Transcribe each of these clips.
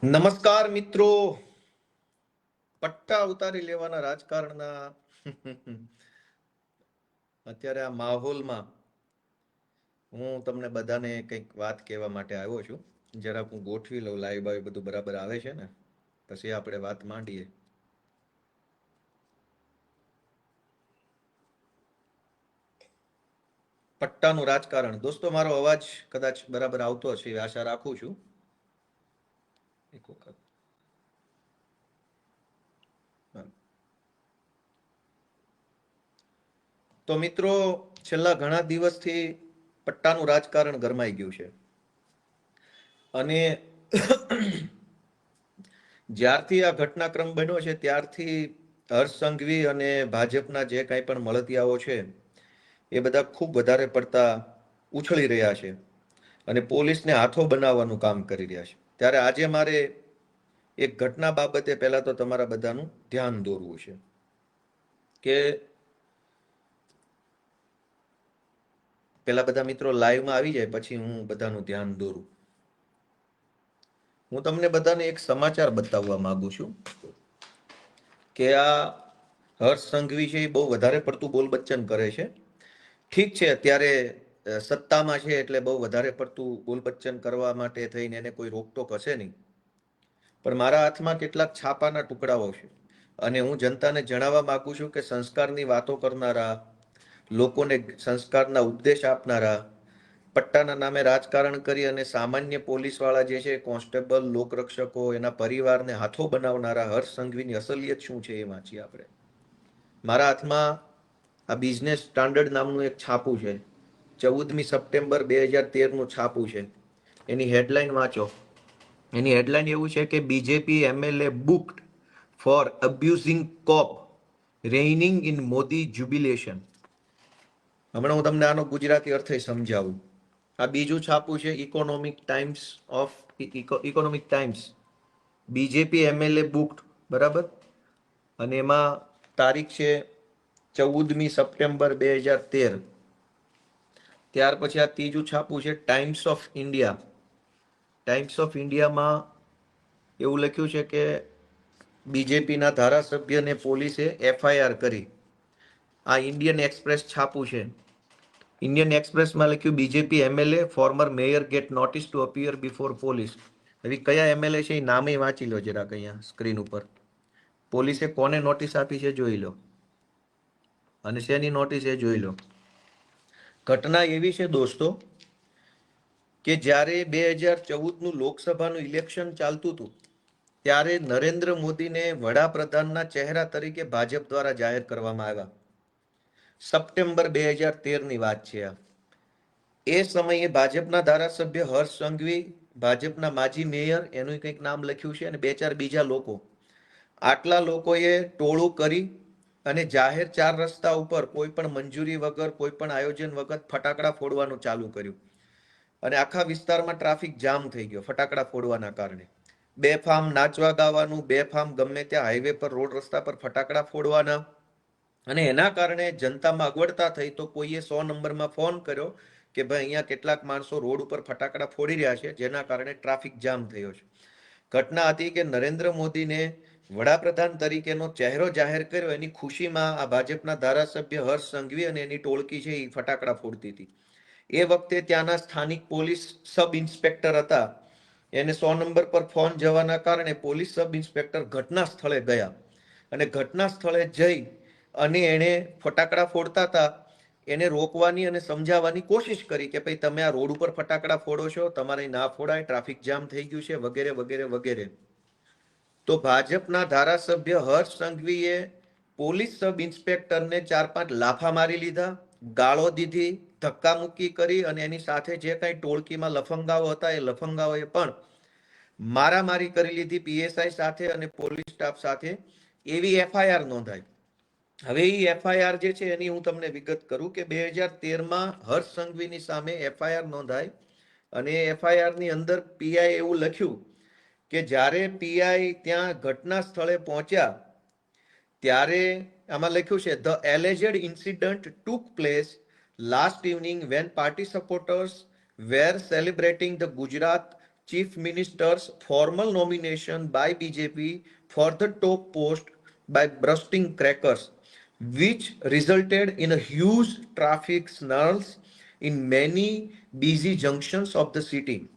નમસ્કાર મિત્રો. પટ્ટા ઉતારી લેવાના રાજકારણના અત્યારે આ માહોલમાં હું તમને બધાને કંઈક વાત કહેવા માટે આવ્યો છું. જરાક હું ગોઠવી લઉં, લાઈવ બાઈવ બધું બરાબર આવે છે ને, પછી આપણે વાત માંડીએ. પટ્ટાનું રાજકારણ. દોસ્તો, મારો અવાજ કદાચ બરાબર આવતો હશે એવી આશા રાખું છું. એક વખત તો મિત્રો, છેલ્લા ઘણા દિવસથી પટ્ટાનું રાજકારણ ગરમાઈ ગયું છે. અને જ્યારથી આ ઘટનાક્રમ બન્યો છે ત્યારથી હર્ષ સંઘવી અને ભાજપના જે કાંઈ પણ મળતિયાઓ છે એ બધા ખૂબ વધારે પડતા ઉછળી રહ્યા છે અને પોલીસને હાથો બનાવવાનું કામ કરી રહ્યા છે. ત્યારે આજે મારે એક ઘટના બાબતે પહેલા તો તમારા બધાનું ધ્યાન દોરવું છે કે પેલા બધા મિત્રો લાઈવમાં આવી જાય પછી હું બધાનું ધ્યાન દોરું. હું તમને બધાને એક સમાચાર બતાવવા માંગુ છું કે આ હર્ષ સંઘવી છે એ બહુ વધારે પડતું બોલબચ્ચન કરે છે. ઠીક છે, અત્યારે સત્તામાં છે એટલે બહુ વધારે પડતું બોલબચ્ચન કરવા માટે થઈને એને કોઈ રોકટોક હશે નહીં. પણ મારા હાથમાં કેટલાક છાપાના ટુકડાઓ છે અને હું જનતાને જણાવવા માંગુ છું કે સંસ્કારની વાતો કરનારા, લોકોને સંસ્કારના ઉપદેશ આપનારા, પટ્ટાના નામે રાજકારણ કરી અને સામાન્ય પોલીસવાળા જે છે, કોન્સ્ટેબલ, લોકરક્ષકો, એના પરિવારને હાથો બનાવનારા હર્ષ સંઘવીની અસલિયત શું છે એ વાંચીએ આપણે. મારા હાથમાં આ બિઝનેસ સ્ટાન્ડર્ડ નામનું એક છાપું છે. 14મી સપ્ટેમ્બર 2013નું છાપું છે. એની હેડલાઇન વાંચો. એની હેડલાઇન એવું છે કે BJP MLA booked for abusing cop reigning in Modi jubilation. હમણાં હું તમને આનો ગુજરાતી અર્થ સમજાવું. આ બીજું છાપું છે economic times. BJP MLA booked, બરાબર, અને એમાં તારીખ છે 14મી સપ્ટેમ્બર 2013. ત્યાર પછી આ ત્રીજું છાપું છે times of India. Times of ઇન્ડિયામાં એવું લખ્યું છે કે બીજેપીના ધારાસભ્યને પોલીસે એફઆઈઆર કરી. આ ઇન્ડિયન એક્સપ્રેસ છાપું છે. ઇન્ડિયન એક્સપ્રેસમાં લખ્યું BJP MLA former mayor get notice to appear before police. હવે કયા એમએલએ છે એ નામે વાંચી લો જરાક અહીંયા સ્ક્રીન ઉપર. પોલીસે કોને નોટિસ આપી છે જોઈ લો, અને શેની નોટિસ એ જોઈ લો. ઘટના એવી છે દોસ્તો કે જ્યારે 2014નું લોકસભાનું ઇલેક્શન ચાલતું હતું ત્યારે નરેન્દ્ર મોદીને વડાપ્રધાનના ચહેરા તરીકે ભાજપ દ્વારા જાહેર કરવામાં આવ્યા. સપ્ટેમ્બર 2013ની વાત છે આ. એ સમયે ભાજપના ધારાસભ્ય હર્ષ સંઘવી, ભાજપના માજી મેયર, એનું કંઈક નામ લખ્યું છે, અને બે ચાર બીજા લોકો, આટલા લોકોએ ટોળું કરી અને જાહેર 4 રસ્તા ઉપર કોઈ પણ મંજૂરી વગર, કોઈ પણ આયોજન વગર ફટાકડા ફોડવાનું ચાલુ કર્યું અને આખા વિસ્તારમાં ટ્રાફિક જામ થઈ ગયો ફટાકડા ફોડવાના કારણે. બેફામ નાચવા ગાવાનું, બેફામ ગમે ત્યાં હાઈવે પર, રોડ રસ્તા પર ફટાકડા ફોડવાના. અને એના કારણે જનતામાં અગવડતા થઈ તો કોઈએ 100 નંબરમાં ફોન કર્યો કે ભાઈ અહીંયા કેટલાક માણસો રોડ ઉપર ફટાકડા ફોડી રહ્યા છે, જેના કારણે ટ્રાફિક જામ થયો છે. ઘટના હતી કે નરેન્દ્ર મોદીને વડાપ્રધાન તરીકેનો ચહેરો જાહેર કર્યો એની ખુશીમાં આ ભાજપના ધારાસભ્ય હર્ષ સંઘવી અને એની ટોળકી છે એ ફટાકડા ફોડતી હતી. એ વખતે ત્યાંના સ્થાનિક પોલીસ સબ ઇન્સ્પેક્ટર હતા. એને 100 નંબર પર ફોન જવાના કારણે પોલીસ સબ ઇન્સ્પેક્ટર ઘટના સ્થળે ગયા અને ઘટના સ્થળે જઈ અને એણે ફટાકડા ફોડતા હતા એને રોકવાની અને સમજાવવાની કોશિશ કરી કે ભાઈ તમે આ રોડ ઉપર ફટાકડા ફોડો છો, તમારે ના ફોડાય, ટ્રાફિક જામ થઈ ગયું છે, વગેરે વગેરે વગેરે. તો ભાજપના ધારાસભ્ય હર્ષ સંઘવીએ પોલીસ સબ ઇન્સ્પેક્ટરને 4-5 લાફા મારી લીધા, ગાળો દીધી, ધક્કા મુક્કી કરી અને એની સાથે જે કાંઈ ટોળકીમાં લફંગાઓ હતા એ લફંગાઓએ પણ મારામારી કરી લીધી પીએસઆઈ સાથે અને પોલીસ સ્ટાફ સાથે. એવી એફઆઈઆર નોંધાઈ. હવે એ એફઆઈઆર જે છે એની હું તમને વિગત કરું કે 2013માં હર્ષ સંઘવીની સામે એફઆઈઆર નોંધાઈ અને એફઆઈઆર ની અંદર પીઆઈ એવું લખ્યું કે જ્યારે પીઆઈ ત્યાં ઘટના સ્થળે પહોંચ્યા ત્યારે આમાં લખ્યું છે the alleged incident took place last evening when party supporters were celebrating the Gujarat chief minister's formal nomination by BJP for the top post by bursting crackers, which resulted in a huge traffic snarls in many busy junctions of the city.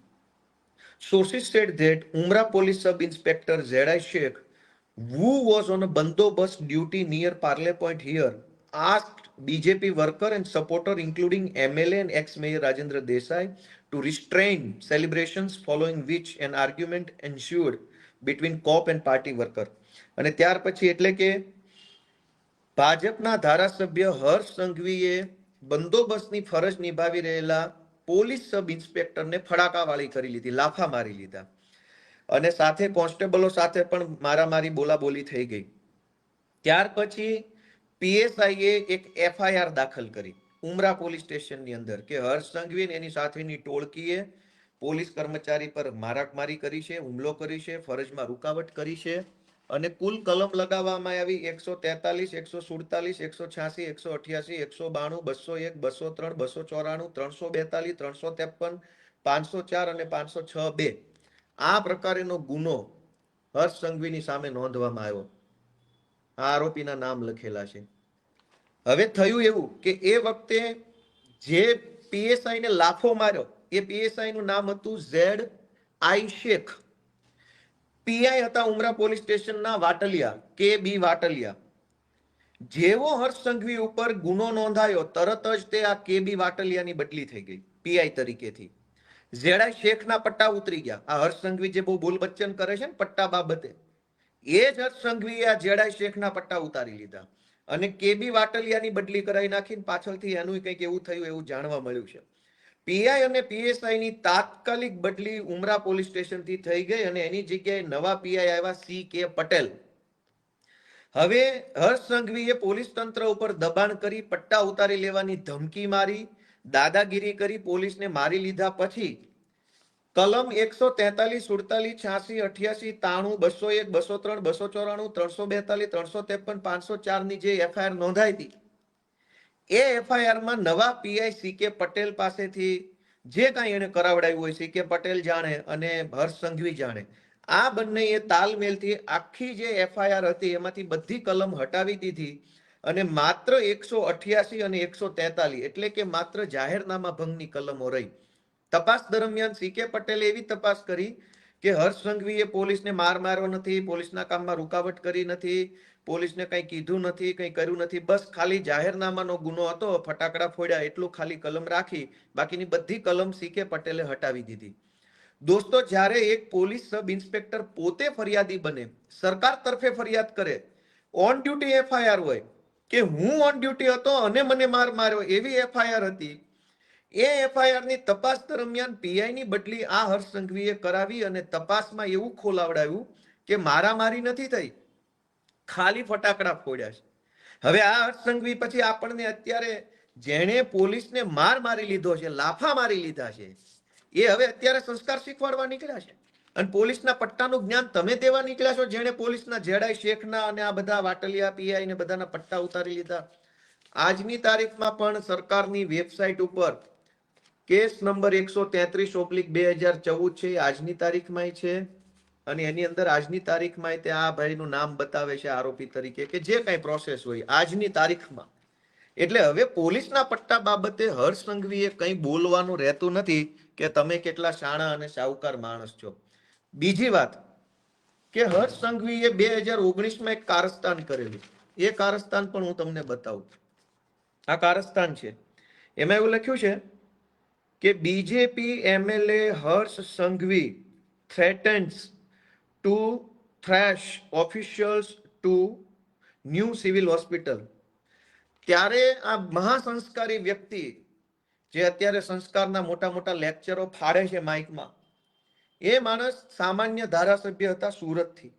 Sources said that Umrah Police Sub Inspector Zedai Sheikh, who was on a bandobast duty near Parle Point here, asked BJP worker and supporter, including MLA and ex-mayor Rajendra Desai, to restrain celebrations, following which an argument ensued between cop and party worker. અને ત્યાર પછી એટલે કે ભાજપના ધારાસભ્ય હર્ષ સંઘવીએ બંદોબસ્તની ફરજ નિભાવી રહેલા પોલીસ સબ ઇન્સ્પેક્ટરને ફડાકાવાળી કરી લીધી, લાફા મારી લીધા અને સાથે કોન્સ્ટેબલો સાથે પણ મારામારી બોલાબોલી થઈ ગઈ. ત્યાર પછી પીએસઆઈએ એક એફઆઈઆર દાખલ કરી ઉમરા પોલીસ સ્ટેશનની અંદર કે હર્ષ સંઘવી એની સાથેની ટોળકીએ પોલીસ કર્મચારી પર મારામારી કરી છે, હુમલો કરી છે, ફરજમાં રૂકાવટ કરી છે અને કુલ કલમ લગાવવામાં આવી 143, 147, 186, 188, 192, 201, 203, 294, 342, 353, 504 અને 506(2). આ પ્રકારેનો ગુનો હર્ષ સંઘવીની સામે નોંધવામાં આવ્યો. આ આરોપીના નામ લખેલા છે. હવે થયું એવું કે એ વખતે જે પીએસઆઈ ને લાફો માર્યો એ પીએસઆઈ નું નામ હતું ZI શેખ. પીઆઈ હતા ઉમરા પોલીસ સ્ટેશનના વાટલિયા, કે બી વાટલિયા. જેવો હર્ષ સંઘવી ઉપર ગુનો નોંધાયો તરત જ તે આ કે બી વાટલિયાની બદલી થઈ ગઈ પીઆઈ તરીકેથી. ZI શેખના પટ્ટા ઉતરી ગયા. આ હર્ષ સંઘવી જે બહુ બોલ બચ્ચન કરે છે ને પટ્ટા બાબતે, એ જ હર્ષ સંઘવીએ આ ZI શેખના પટ્ટા ઉતારી લીધા અને કે બી વાટલિયાની બદલી કરાવી નાખીને પાછળથી એનું કંઈક એવું થયું એવું જાણવા મળ્યું છે. પીઆઈ અને પીએસઆઈ ની તાત્કાલિક બદલી ઉમરા પોલીસ સ્ટેશનથી થઈ ગઈ અને એની જગ્યાએ નવા પીઆઈ આવ્યા CK પટેલ. હવે હર્ષ સંઘવીએ પોલીસ તંત્ર ઉપર દબાણ કરી પટ્ટા ઉતારી લેવાની ધમકી મારી, દાદાગીરી કરી પોલીસને મારી લીધા પછી કલમ 143, 47, 86, 88, 93, 201, 203, 294, 342, 353, 504 ની જે એફઆઈઆર નોંધાઈ હતી એ એફઆઈઆરમાં નવા પીઆઈ CK પટેલ પાસેથી જે કાંઈ એને કરાવડાવ્યું હોય CK પટેલ જાણે અને હર્ષ સંઘવી જાણે, આ બંનેએ તાલમેલથી આખી જે એફઆઈઆર હતી એમાંથી બધી કલમ હટાવી દીધી અને માત્ર 188 અને 143 એટલે કે માત્ર જાહેરનામા ભંગની કલમો રહી. તપાસ દરમિયાન CK પટેલે એવી તપાસ કરી કે હર્ષ સંઘવીએ પોલીસને માર માર્યો નથી, પોલીસના કામમાં રૂકાવટ કરી નથી, પોલીસને કંઈ કીધું નથી, કંઈ કર્યું નથી, બસ ખાલી જાહેરનામાનો ગુનો હતો, ફટાકડા ફોડ્યા એટલું ખાલી કલમ રાખી, બાકીની બધી કલમ CK પટેલે હટાવી દીધી. દોસ્તો, જ્યારે એક પોલીસ સબ ઇન્સ્પેક્ટર પોતે ફરિયાદી બને, સરકાર તરફે ફરિયાદ કરે, ઓન ડ્યુટી એફઆઈઆર હોય કે હું ઓન ડ્યુટી હતો અને મને માર માર્યો એવી એફઆઈઆર હતી, એ એફઆઈઆર ની તપાસ દરમિયાન પીઆઈ ની બદલી આ હર્ષ સંઘવીએ કરાવી અને તપાસમાં એવું ખોલાવડાવ્યું કે મારામારી નથી થઈ, ખાલી ફટાકડા ફોડ્યા છે. હવે આ હર્ષ સંઘવી પછી આપણને અત્યારે જેણે પોલીસને માર મારી લીધો છે, લાફા મારી લીધા છે, એ હવે અત્યારે સંસ્કાર શીખવાડવા નીકળ્યા છે અને પોલીસના પટ્ટાનું જ્ઞાન તમે દેવા નીકળ્યા છો, જેણે પોલીસના ZI શેખના અને આ બધા વાટલિયા પીઆઈ ને બધાના પટ્ટા ઉતારી લીધા. આજની તારીખમાં પણ સરકારની વેબસાઇટ ઉપર કેસ નંબર 133/2014 છે, આજની તારીખમાં છે અને એની અંદર આજની તારીખમાં તે આ ભાઈનું નામ બતાવે છે આરોપી તરીકે કે જે કાંઈ પ્રોસેસ હોય આજની તારીખમાં. એટલે હવે પોલીસના પટ્ટા બાબતે હર્ષ સંઘવીએ કંઈ બોલવાનું રહેતું નથી કે તમે કેટલા શાણા અને સાહુકાર માણસ છો. બીજી વાત કે હર્ષ સંઘવીએ 2019માં એક કારસ્તાન કરેલું, એ કારસ્તાન પણ હું તમને બતાવું. આ કારસ્તાન છે, એમાં એવું લખ્યું છે કે BJP MLA Harsh Sanghavi threatens to thrash officials to new civil hospital. ત્યારે આ મહાસંસ્કારી વ્યક્તિ જે અત્યારે સંસ્કારના મોટા મોટા લેક્ચરો ફાડે છે માઇકમાં, એ માણસ સામાન્ય ધારાસભ્ય હતા સુરતથી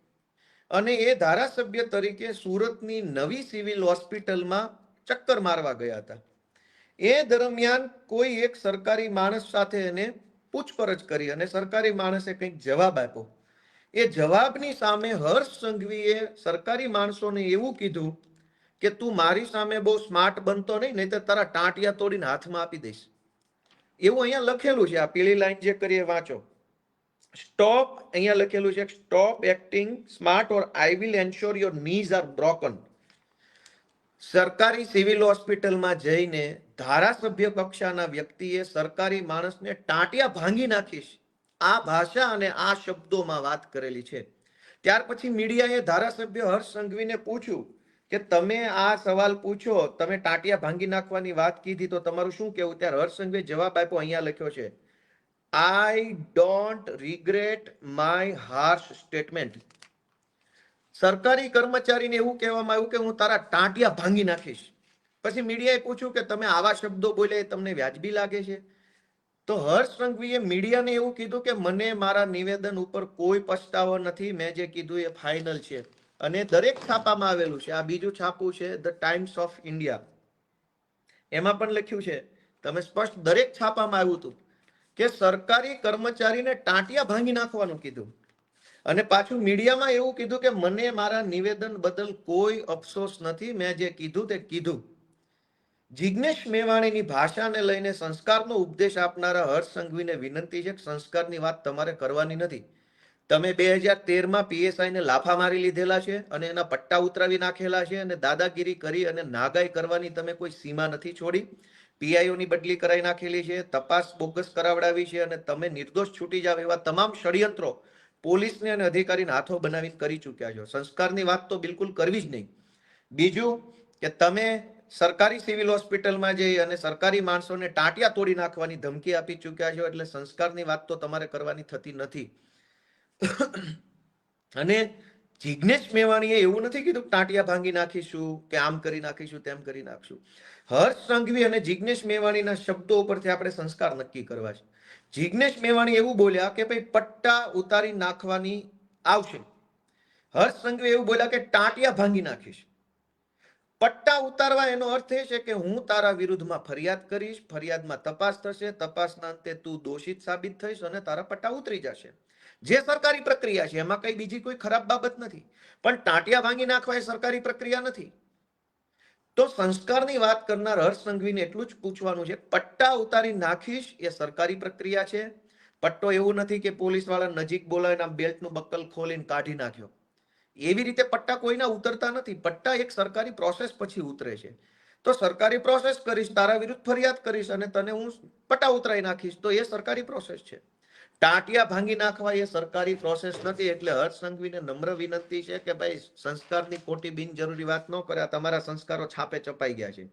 અને એ ધારાસભ્ય તરીકે સુરતની નવી સિવિલ હોસ્પિટલમાં ચક્કર મારવા ગયા હતા. એ દરમિયાન કોઈ એક સરકારી માણસ સાથે એને પૂછપરછ કરી અને સરકારી માણસે કંઈક જવાબ આપ્યો. એ જવાબની સામે હર્ષ સંઘવીએ સરકારી માણસોને એવું કીધું કે તું મારી સામે બહુ સ્માર્ટ બનતો નહીં તો તારા ટાંટિયા તોડીને હાથમાં આપી દઈશ. એવું અહીંયા લખેલું છે, આ પીળી લાઈન જે કરીએ વાંચો. સ્ટોપ, અહીંયા લખેલું છે stop acting smart or I will ensure your knees are broken. સરકારી સિવિલ હોસ્પિટલમાં જઈને ધારાસભ્ય કક્ષાના વ્યક્તિએ સરકારી માણસને ટાંટિયા ભાંગી નાખીશ, આ ભાષા અને આ શબ્દોમાં વાત કરેલી છે. ત્યાર પછી મીડિયાએ ધારાસભ્ય હર્ષ સંઘવીને પૂછ્યું કે તમે આ સવાલ પૂછો, તમે ટાંટિયા ભાંગી નાખવાની વાત કીધી તો તમારું શું કહેવું? ત્યારે હર્ષ સંઘવીએ જવાબ આપ્યો, અહીંયા લખ્યો છે, I don't regret my harsh statement. સરકારી કર્મચારીને એવું કહેવામાં આવ્યું કે હું તારા ટાંટિયા ભાંગી નાખીશ. પછી મીડિયાએ પૂછ્યું કે તમે આવા શબ્દો બોલ્યા એ તમને વ્યાજબી લાગે છે? તો હર્ષ સંઘવીએ મીડિયાને એવું કીધું કે મને મારા નિવેદન ઉપર કોઈ પછતાવો નથી, મેં જે કીધું એ ફાઇનલ છે. અને દરેક છાપામાં આવેલું છે. આ બીજું છાપું છે ધ ટાઈમ્સ ઓફ ઇન્ડિયા, એમાં પણ લખ્યું છે, તમે સ્પષ્ટ દરેક છાપામાં આવ્યું હતું કે સરકારી કર્મચારીને ટાંટિયા ભાંગી નાખવાનું કીધું. અને પાછું મીડિયામાં એવું કીધું કે મને મારા નિવેદન બદલ કોઈ અફસોસ નથી, મેં જે કીધું તે કીધું. જિગ્નેશ મેવાણીની ભાષાને લઈને સંસ્કારનો ઉપદેશ આપનારા હર્ષ સંઘવીને વિનંતી છે કે સંસ્કારની વાત તમારે કરવાની નથી. તમે 2013માં પીએસઆઈને લાફા મારી લીધેલા છે અને એના પટ્ટા ઉતરાવી નાખેલા છે અને દાદાગીરી કરી અને નાગાઈ કરવાની તમે કોઈ સીમા નથી છોડી. પીઆઈઓની બદલી કરાવી નાખેલી છે, તપાસ બોગસ કરાવડાવી છે અને તમે નિર્દોષ છૂટી જાવ એવા તમામ ષડયંત્રો પોલીસને અને અધિકારીને હાથો બનાવીને કરી ચૂક્યા છો. સંસ્કારની વાત તો બિલકુલ કરવી જ નહીં. બીજું કે તમે સરકારી સિવિલ હોસ્પિટલમાં જઈ અને સરકારી માણસોને ટાંટિયા તોડી નાખવાની ધમકી આપી ચૂક્યા છો, એટલે સંસ્કારની વાત તો તમારે કરવાની થતી નથી. અને જિગ્નેશ મેવાણીએ એવું નથી કીધું ટાંટિયા ભાંગી નાખીશું કે આમ કરી નાખીશું તેમ કરી નાખશું. હર્ષ સંઘવી અને જિગ્નેશ મેવાણીના શબ્દો ઉપરથી આપણે સંસ્કાર નક્કી કરવા છે. જિગ્નેશ મેવાણી એવું બોલ્યા કે ભાઈ પટ્ટા ઉતારી નાખવાની આવશે. હર્ષ સંઘવી એવું બોલ્યા કે ટાંટિયા ભાંગી નાખીશ. પટ્ટા ઉતારવા એનો અર્થ એ છે કે હું તારા વિરુદ્ધમાં ફરિયાદ કરીશ, ફરિયાદમાં તપાસ થશે, તપાસના અંતે તું દોષિત સાબિત થઈશ અને તારા પટ્ટા ઉતરી જશે. જે સરકારી પ્રક્રિયા છે એમાં કઈ બીજી કોઈ ખરાબ બાબત નથી. પણ ટાંટિયા ભાંગી નાખવા એ સરકારી પ્રક્રિયા નથી. તો સંસ્કારની વાત કરનાર હર્ષ સંઘવીને એટલું જ પૂછવાનું છે, પટ્ટા ઉતારી નાખીશ એ સરકારી પ્રક્રિયા છે. પટ્ટો એવું નથી કે પોલીસ વાળા નજીક બોલાવીને બેલ્ટનું બક્કલ ખોલીને કાઢી નાખ્યો. એવી રીતે પટ્ટા કોઈના ઉતરતા નથી. પટ્ટા એક સરકારી પ્રોસેસ પછી ઉતરે છે. તો સરકારી પ્રોસેસ કરીશ, તારા વિરુદ્ધ ફરિયાદ કરીશ અને તને હું પટ્ટા ઉતરાઈ નાખીશ, તો એ સરકારી પ્રોસેસ છે. ટાંટિયા ભાંગી નાખવા એ સરકારી પ્રોસેસ નથી. એટલે હર્ષ સંઘવીને નમ્ર વિનંતી છે કે ભાઈ સંસ્કારની ખોટી બિનજરૂરી વાત ન કરે. તમારા સંસ્કારો છાપે છપાઈ ગયા છે.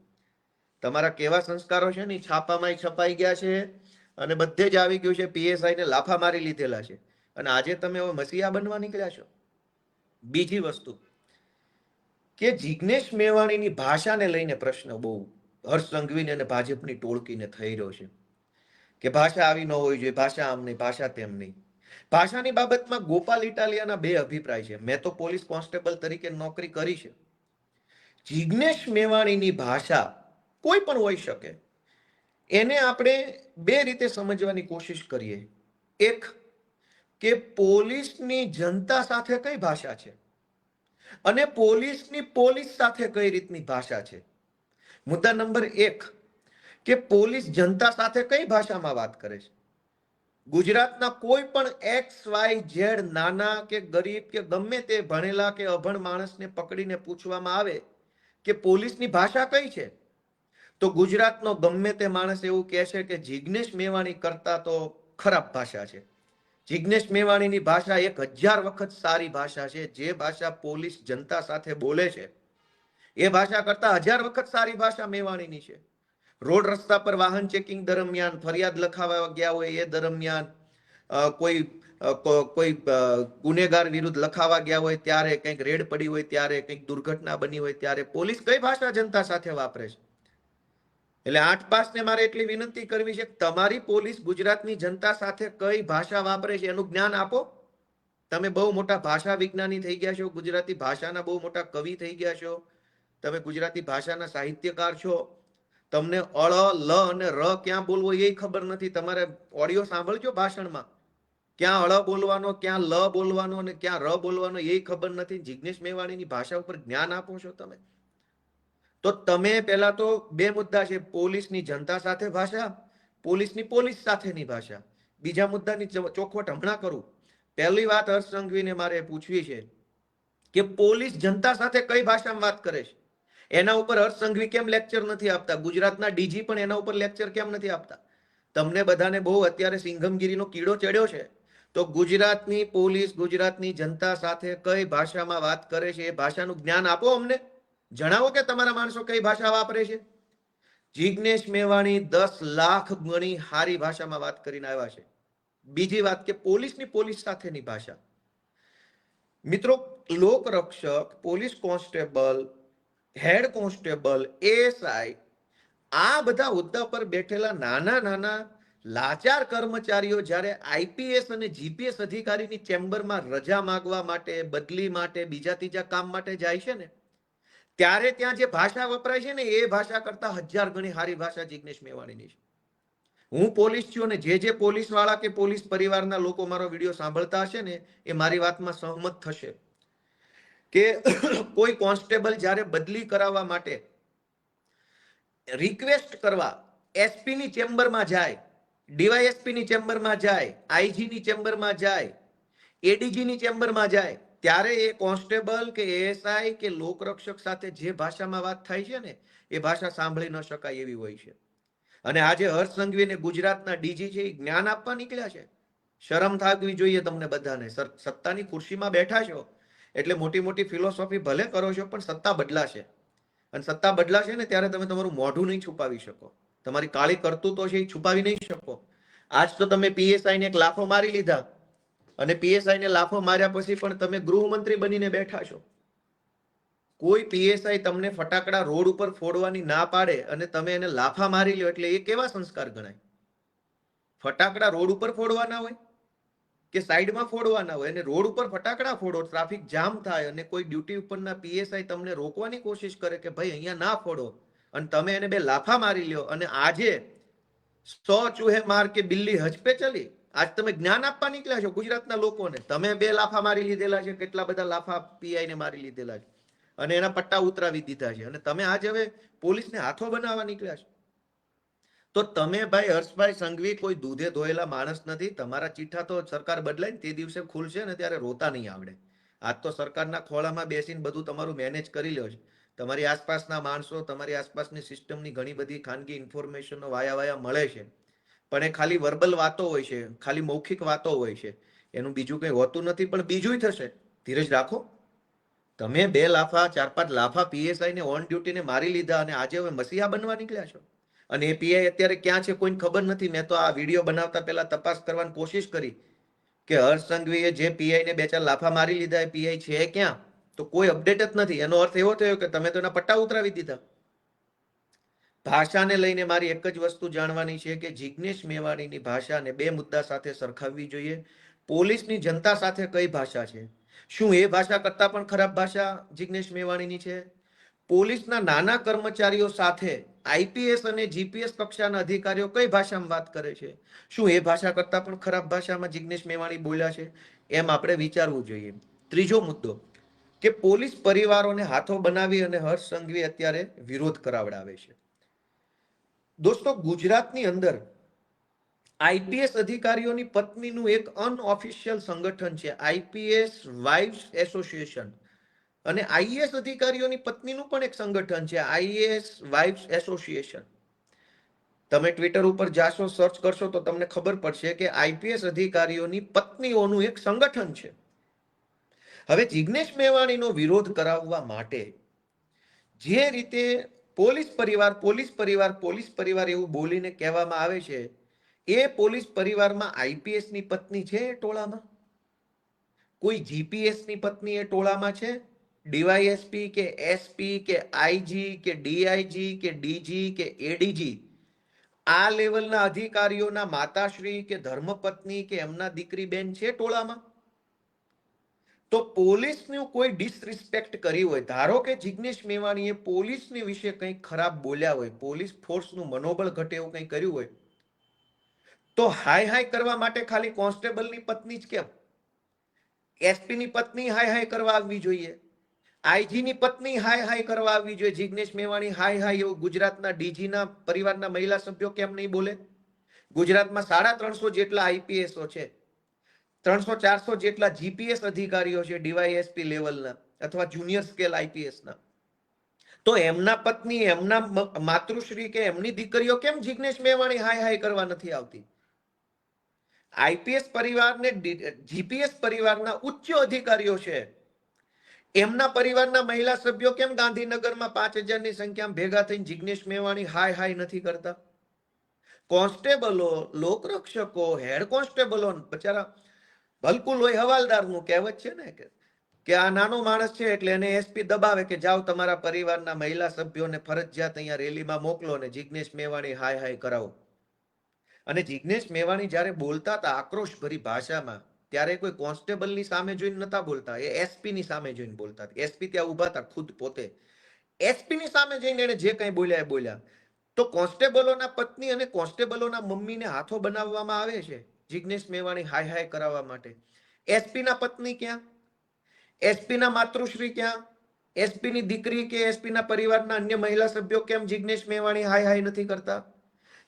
તમારા કેવા સંસ્કારો છે ને છાપામાં છપાઈ ગયા છે અને બધે જ આવી ગયું છે. પીએસઆઈ ને લાફા મારી લીધેલા છે અને આજે તમે હવે મસીહા બનવા નીકળ્યા છો. બીજી વસ્તુ કે જિગ્નેશ મેવાણીની ભાષાને લઈને પ્રશ્ન બહુ હર્ષ સંઘવીને અને ભાજપની ટોળકીને થઈ રહ્યો છે કે ભાષા આવી ન હોવી જોઈએ, ભાષા આમ નહીં, ભાષા તેમ નહીં. ભાષાની બાબતમાં ગોપાલ ઇટાલિયાના બે અભિપ્રાય છે. મેં તો પોલીસ કોન્સ્ટેબલ તરીકે નોકરી કરી છે. જિગ્નેશ મેવાણીની ભાષા કોઈ પણ હોઈ શકે, એને આપણે બે રીતે સમજવાની કોશિશ કરીએ. એક કે પોલીસની જનતા સાથે કઈ ભાષા છે અને પોલીસની પોલીસ સાથે કઈ રીતની ભાષા છે. મુદ્દા નંબર 1 કે પોલીસ જનતા સાથે કઈ ભાષામાં વાત કરે છે. ગુજરાતના કોઈ પણ XYZ નાના કે ગરીબ કે ગમે તે ભણેલા કે અભણ માણસને પકડીને પૂછવામાં આવે કે પોલીસની ભાષા કઈ છે, તો ગુજરાતનો ગમે તે માણસ એવું કહે છે કે જિગ્નેશ મેવાણી કરતા તો ખરાબ ભાષા છે. જિગ્નેશ મેવાણીની ભાષા 1000 વખત સારી ભાષા છે. જે ભાષા પોલીસ જનતા સાથે બોલે છે એ ભાષા કરતા 1000 વખત સારી ભાષા મેવાણીની છે. રોડ રસ્તા પર વાહન ચેકિંગ દરમિયાન, ફરિયાદ લખાવવા ગયા હોય એ દરમિયાન, કોઈ ગુનેગાર વિરુદ્ધ લખાવા ગયા હોય ત્યારે, કંઈક રેડ પડી હોય ત્યારે, કંઈક દુર્ઘટના બની હોય ત્યારે પોલીસ કઈ ભાષા જનતા સાથે વાપરે છે. એટલે 8 પાસને મારે એટલી વિનંતી કરવી છે કે તમારી પોલીસ ગુજરાતની જનતા સાથે કઈ ભાષા વાપરે છે એનું જ્ઞાન આપો. તમે બહુ મોટા ભાષા વિજ્ઞાની થઈ ગયા છો, ગુજરાતી ભાષાના બહુ મોટા કવિ થઈ ગયા છો, તમે ગુજરાતી ભાષાના સાહિત્યકાર છો. તમને અળ, લ અને ર ક્યાં બોલવો એ ખબર નથી. તમારે ઓડિયો સાંભળજો ભાષણમાં, ક્યાં અળ બોલવાનો, ક્યાં લ બોલવાનો અને ક્યાં ર બોલવાનો એ ખબર નથી. જિગ્નેશ મેવાણીની ભાષા ઉપર જ્ઞાન આપો છો તમે. તો તમે પહેલા તો બે મુદ્દા છે, પોલીસની જનતા સાથે ભાષા, પોલીસની પોલીસ સાથેની ભાષા. બીજા મુદ્દાની ચોખવટ હમણાં કરું. પહેલી વાત હર્ષ સંઘવીને મારે પૂછવી છે કે પોલીસ જનતા સાથે કઈ ભાષામાં વાત કરે છે. એના ઉપર હર્ષ સંઘવી કેમ લેક્ચર નથી આપતા? ગુજરાતના ડીજી પણ એના ઉપર લેક્ચર કેમ નથી આપતા? તમને બધાને બહુ અત્યારે સિંઘમગીરીનો કીડો ચડ્યો છે. તો ગુજરાતની પોલીસ ગુજરાતની જનતા સાથે કઈ ભાષામાં વાત કરે છે એ ભાષાનું જ્ઞાન આપો અમને. જણાવો કે તમારા માણસો કઈ ભાષા વાપરે છે. જિગ્નેશ મેવાણી 10 લાખ ગણી હારી ભાષામાં વાત કરીને આવ્યા છે. બીજી વાત કે પોલીસની પોલીસ સાથેની ભાષા. મિત્રો, લોકરક્ષક, police constable, head constable, ASI, આ બધા હોદ્દા પર બેઠેલા નાના નાના લાચાર કર્મચારીઓ જ્યારે આઈપીએસ અને જીપીએસ અધિકારીની ચેમ્બરમાં રજા માંગવા માટે, બદલી માટે, બીજા ત્રીજા કામ માટે જાય છે ને, ત્યારે ત્યાં જે ભાષા વપરાય છે ને એ ભાષા કરતા 1000 ગણી હારી ભાષા જિગ્નેશ મેવાણીની છે. હું પોલીસ છું અને જે પોલીસ વાળા કે પોલીસ પરિવારના લોકો મારો વિડીયો સાંભળતા હશે ને એ મારી વાતમાં સહમત થશે કે કોઈ કોન્સ્ટેબલ જ્યારે બદલી કરાવવા માટે રિક્વેસ્ટ કરવા એસપી ની ચેમ્બરમાં જાય, ડીવાયએસપી ની ચેમ્બરમાં જાય, આઈજી ની ચેમ્બરમાં જાય, એડીજી ની ચેમ્બરમાં જાય, ત્યારે એ કોન્સ્ટેબલ કે એએસઆઈ કે લોકરક્ષક સાથે જે ભાષામાં વાત થાય છે ને એ ભાષા સાંભળી ન શકાય એવી હોય છે. અને આજે હર્ષ સંઘવીને ગુજરાતના ડીજી છે એ જ્ઞાન આપવા નીકળ્યા છે. શરમ થાકવી જોઈએ તમને બધાને. સત્તાની ખુરશીમાં બેઠા છો એટલે મોટી મોટી ફિલોસોફી ભલે કરો છો પણ સત્તા બદલાશે. અને સત્તા બદલાશે ને ત્યારે તમે તમારું મોઢું નહીં છુપાવી શકો. તમારી કાળી કરતૂતો છે એ છુપાવી નહીં શકો. આજ તો તમે પીએસઆઈ ને એક લાફો મારી લીધા અને પીએસઆઈ ને લાફો માર્યા પછી પણ તમે ગૃહમંત્રી બનીને બેઠા છો. કોઈ પીએસઆઈ તમને ફટાકડા રોડ ઉપર ફોડવાની ના પાડે અને તમે એને લાફા મારી લ્યો એટલે એ કેવા સંસ્કાર ગણાય? ફટાકડા રોડ ઉપર ફોડવાના હોય કે સાઈડમાં ફોડવાના હોય? અને રોડ ઉપર ફટાકડા ફોડો, ટ્રાફિક જામ થાય અને કોઈ ડ્યુટી ઉપરના પીએસઆઈ તમને રોકવાની કોશિશ કરે કે ભાઈ અહીંયા ના ફોડો, અને તમે એને બે લાફા મારી લ્યો. અને આજે 100 ચૂહે માર કે બિલ્લી હજ પે ચલી. આજ તમે જ્ઞાન આપવા નીકળ્યા છો ગુજરાતના લોકોને. તમે 2 લાફા મારી લીધેલા છે, કેટલા બધા લાફા પીઆઈ ને મારી લીધેલા છે અને એના પટ્ટા ઉતરાવી દીધા છે, અને તમે આજે હવે પોલીસને હાથો બનાવવા નીકળ્યા છો. તો તમે ભાઈ હર્ષભાઈ સંઘવી કોઈ દૂધે ધોયેલા માણસ નથી. તમારા ચીઠા તો સરકાર બદલાય ને તે દિવસે ખુલશે ને ત્યારે રોતા નહીં આવડે. આજ તો સરકારના ખોળામાં બેસીને બધું તમારું મેનેજ કરી લ્યો છે. તમારી આસપાસના માણસો, તમારી આસપાસની સિસ્ટમની ઘણી બધી ખાનગી ઇન્ફોર્મેશનો વાયા મળે છે, પણ એ ખાલી વર્બલ વાતો હોય છે, ખાલી મૌખિક વાતો હોય છે, એનું બીજું કંઈ હોતું નથી. પણ બીજું થશે. ધીરજ રાખો. તમે 2 લાફા 4-5 લાફા પીએસઆઈ ને ઓન ડ્યુટીને મારી લીધા અને આજે હવે મસીહા બનવા નીકળ્યા છો. અને એ પીઆઈ અત્યારે ક્યાં છે કોઈને ખબર નથી. મેં તો આ વિડીયો બનાવતા પહેલા તપાસ કરવાની કોશિશ કરી કે હર્ષ સંઘવીએ જે પીઆઈ ને 2-4 લાફા મારી લીધા એ પીઆઈ છે ક્યાં, તો કોઈ અપડેટ જ નથી. એનો અર્થ એવો થયો કે તમે તો એના પટ્ટા ઉતરાવી દીધા. ભાષાને લઈને મારી એક જ વસ્તુ જાણવાની છે કે જિગ્નેશ મેવાણીની ભાષાને 2 મુદ્દા સાથે સરખાવવી જોઈએ. પોલીસની જનતા સાથે કઈ ભાષા છે? શું એ ભાષા કરતા પણ ખરાબ ભાષા જિગ્નેશ મેવાણીની છે? પોલીસના નાના કર્મચારીઓ સાથે આઈપીએસ અને જીપીએસ કક્ષાના અધિકારીઓ કઈ ભાષામાં વાત કરે છે? શું એ ભાષા કરતા પણ ખરાબ ભાષામાં જિગ્નેશ મેવાણી બોલ્યા છે? એમ આપણે વિચારવું જોઈએ. ત્રીજો મુદ્દો કે પોલીસ પરિવારોને હાથો બનાવી અને હર્ષ સંઘવી અત્યારે વિરોધ કરાવડાવે છે. દોસ્તો, ગુજરાતની અંદર આઈપીએસ અધિકારીઓની પત્નીનું એક અનઓફિશિયલ સંગઠન છે, આઈપીએસ વાઇવ્સ એસોસિએશન. અને આઈએએસ અધિકારીઓની પત્નીનું પણ એક સંગઠન છે, આઈએએસ વાઇવ્સ એસોસિએશન. તમે ટ્વિટર ઉપર જાશો, સર્ચ કરશો તો તમને ખબર પડશે કે આઈપીએસ અધિકારીઓની પત્નીઓનું એક સંગઠન છે. હવે જિગ્નેશ મેવાણીનો વિરોધ કરાવવા માટે જે રીતે પોલીસ પરિવાર એવું બોલીને કહેવામાં આવે છે, એ પોલીસ પરિવારમાં આઈપીએસ ની પત્ની છે એ ટોળામાં? કોઈ જીપીએસ ની પત્ની એ ટોળામાં છે? ડીવાયએસપી કે એસપી કે આઈજી કે ડીઆઈજી કે ડીજી કે એડીજી આ લેવલના અધિકારીઓના માતાશ્રી કે ધર્મપત્ની કે એમના દીકરી બેન છે ટોળામાં? તો પોલીસનું કોઈ ડિસરિસ્પેક્ટ કરી હોય, ધારો કે જિગ્નેશ મેવાણીએ પોલીસની વિશે કંઈક ખરાબ બોલ્યા હોય, પોલીસ ફોર્સનું મનોબળ ઘટે એવું કંઈ કર્યું હોય, તો હાય હાય કરવા માટે ખાલી કોન્સ્ટેબલની પત્ની જ કેમ? એસપી ની પત્ની હાય હાય કરવા આવવી જોઈએ, આઈજી ની પત્ની હાય હાય કરવા આવવી જોઈએ. જિગ્નેશ મેવાણી હાય હાય એવું ગુજરાતના ડીજી ના પરિવારના મહિલા સભ્યો કેમ નહીં બોલે? ગુજરાતમાં 350 જેટલા આઈપીએસઓ છે, 300-400 જેટલા જીપીએસ અધિકારીઓ છે ડીવાયએસપી લેવલના અથવા જુનિયર સ્કેલ આઈપીએસના. તો એમના પત્ની, એમના માતૃશ્રી કે એમની દીકરીઓ કેમ જિગ્નેશ મેવાણી હાય હાય કરવા નથી આવતી? આઈપીએસ પરિવારને જીપીએસ પરિવારના ઉચ્ચ અધિકારીઓ છે, એમના પરિવારના મહિલા સભ્યો કેમ ગાંધીનગરમાં 5000ની સંખ્યામાં ભેગા થઈને જિગ્નેશ મેવાણી હાય હાય નથી કરતા? કોન્સ્ટેબલો, લોકરક્ષકો, હેડ કોન્સ્ટેબલો બચારા ભલકુલ હોય હવાલદારનું કહેવત છે ને કે આ નાનો માણસ છે એટલે એને એસપી દબાવે કે જાઓ તમારા પરિવારના મહિલા સભ્યોને ફરજિયાત અહીંયા રેલીમાં મોકલો ને જિગ્નેશ મેવાણી હાય હાય કરાવો. અને જિગ્નેશ મેવાણી જ્યારે બોલતા હતા આક્રોશભરી ભાષામાં, ત્યારે કોઈ કોન્સ્ટેબલની સામે જોઈને નતા બોલતા, એ એસપીની સામે જોઈને બોલતા. એસપી ત્યાં ઉભા હતા ખુદ પોતે, એસપીની સામે જઈને એને જે કંઈ બોલ્યા એ બોલ્યા. તો કોન્સ્ટેબલોના પત્ની અને કોન્સ્ટેબલોના મમ્મીને હાથો બનાવવામાં આવે છે જિગ્નેશ મેવાણી હાય હાય કરાવવા માટે. એસપીના પત્ની ક્યાં? એસપીના માતૃશ્રી ક્યાં? એસપીની દીકરી કે એસપીના પરિવારના અન્ય મહિલા સભ્યો કેમ જિગ્નેશ મેવાણી હાય હાય નથી કરતા?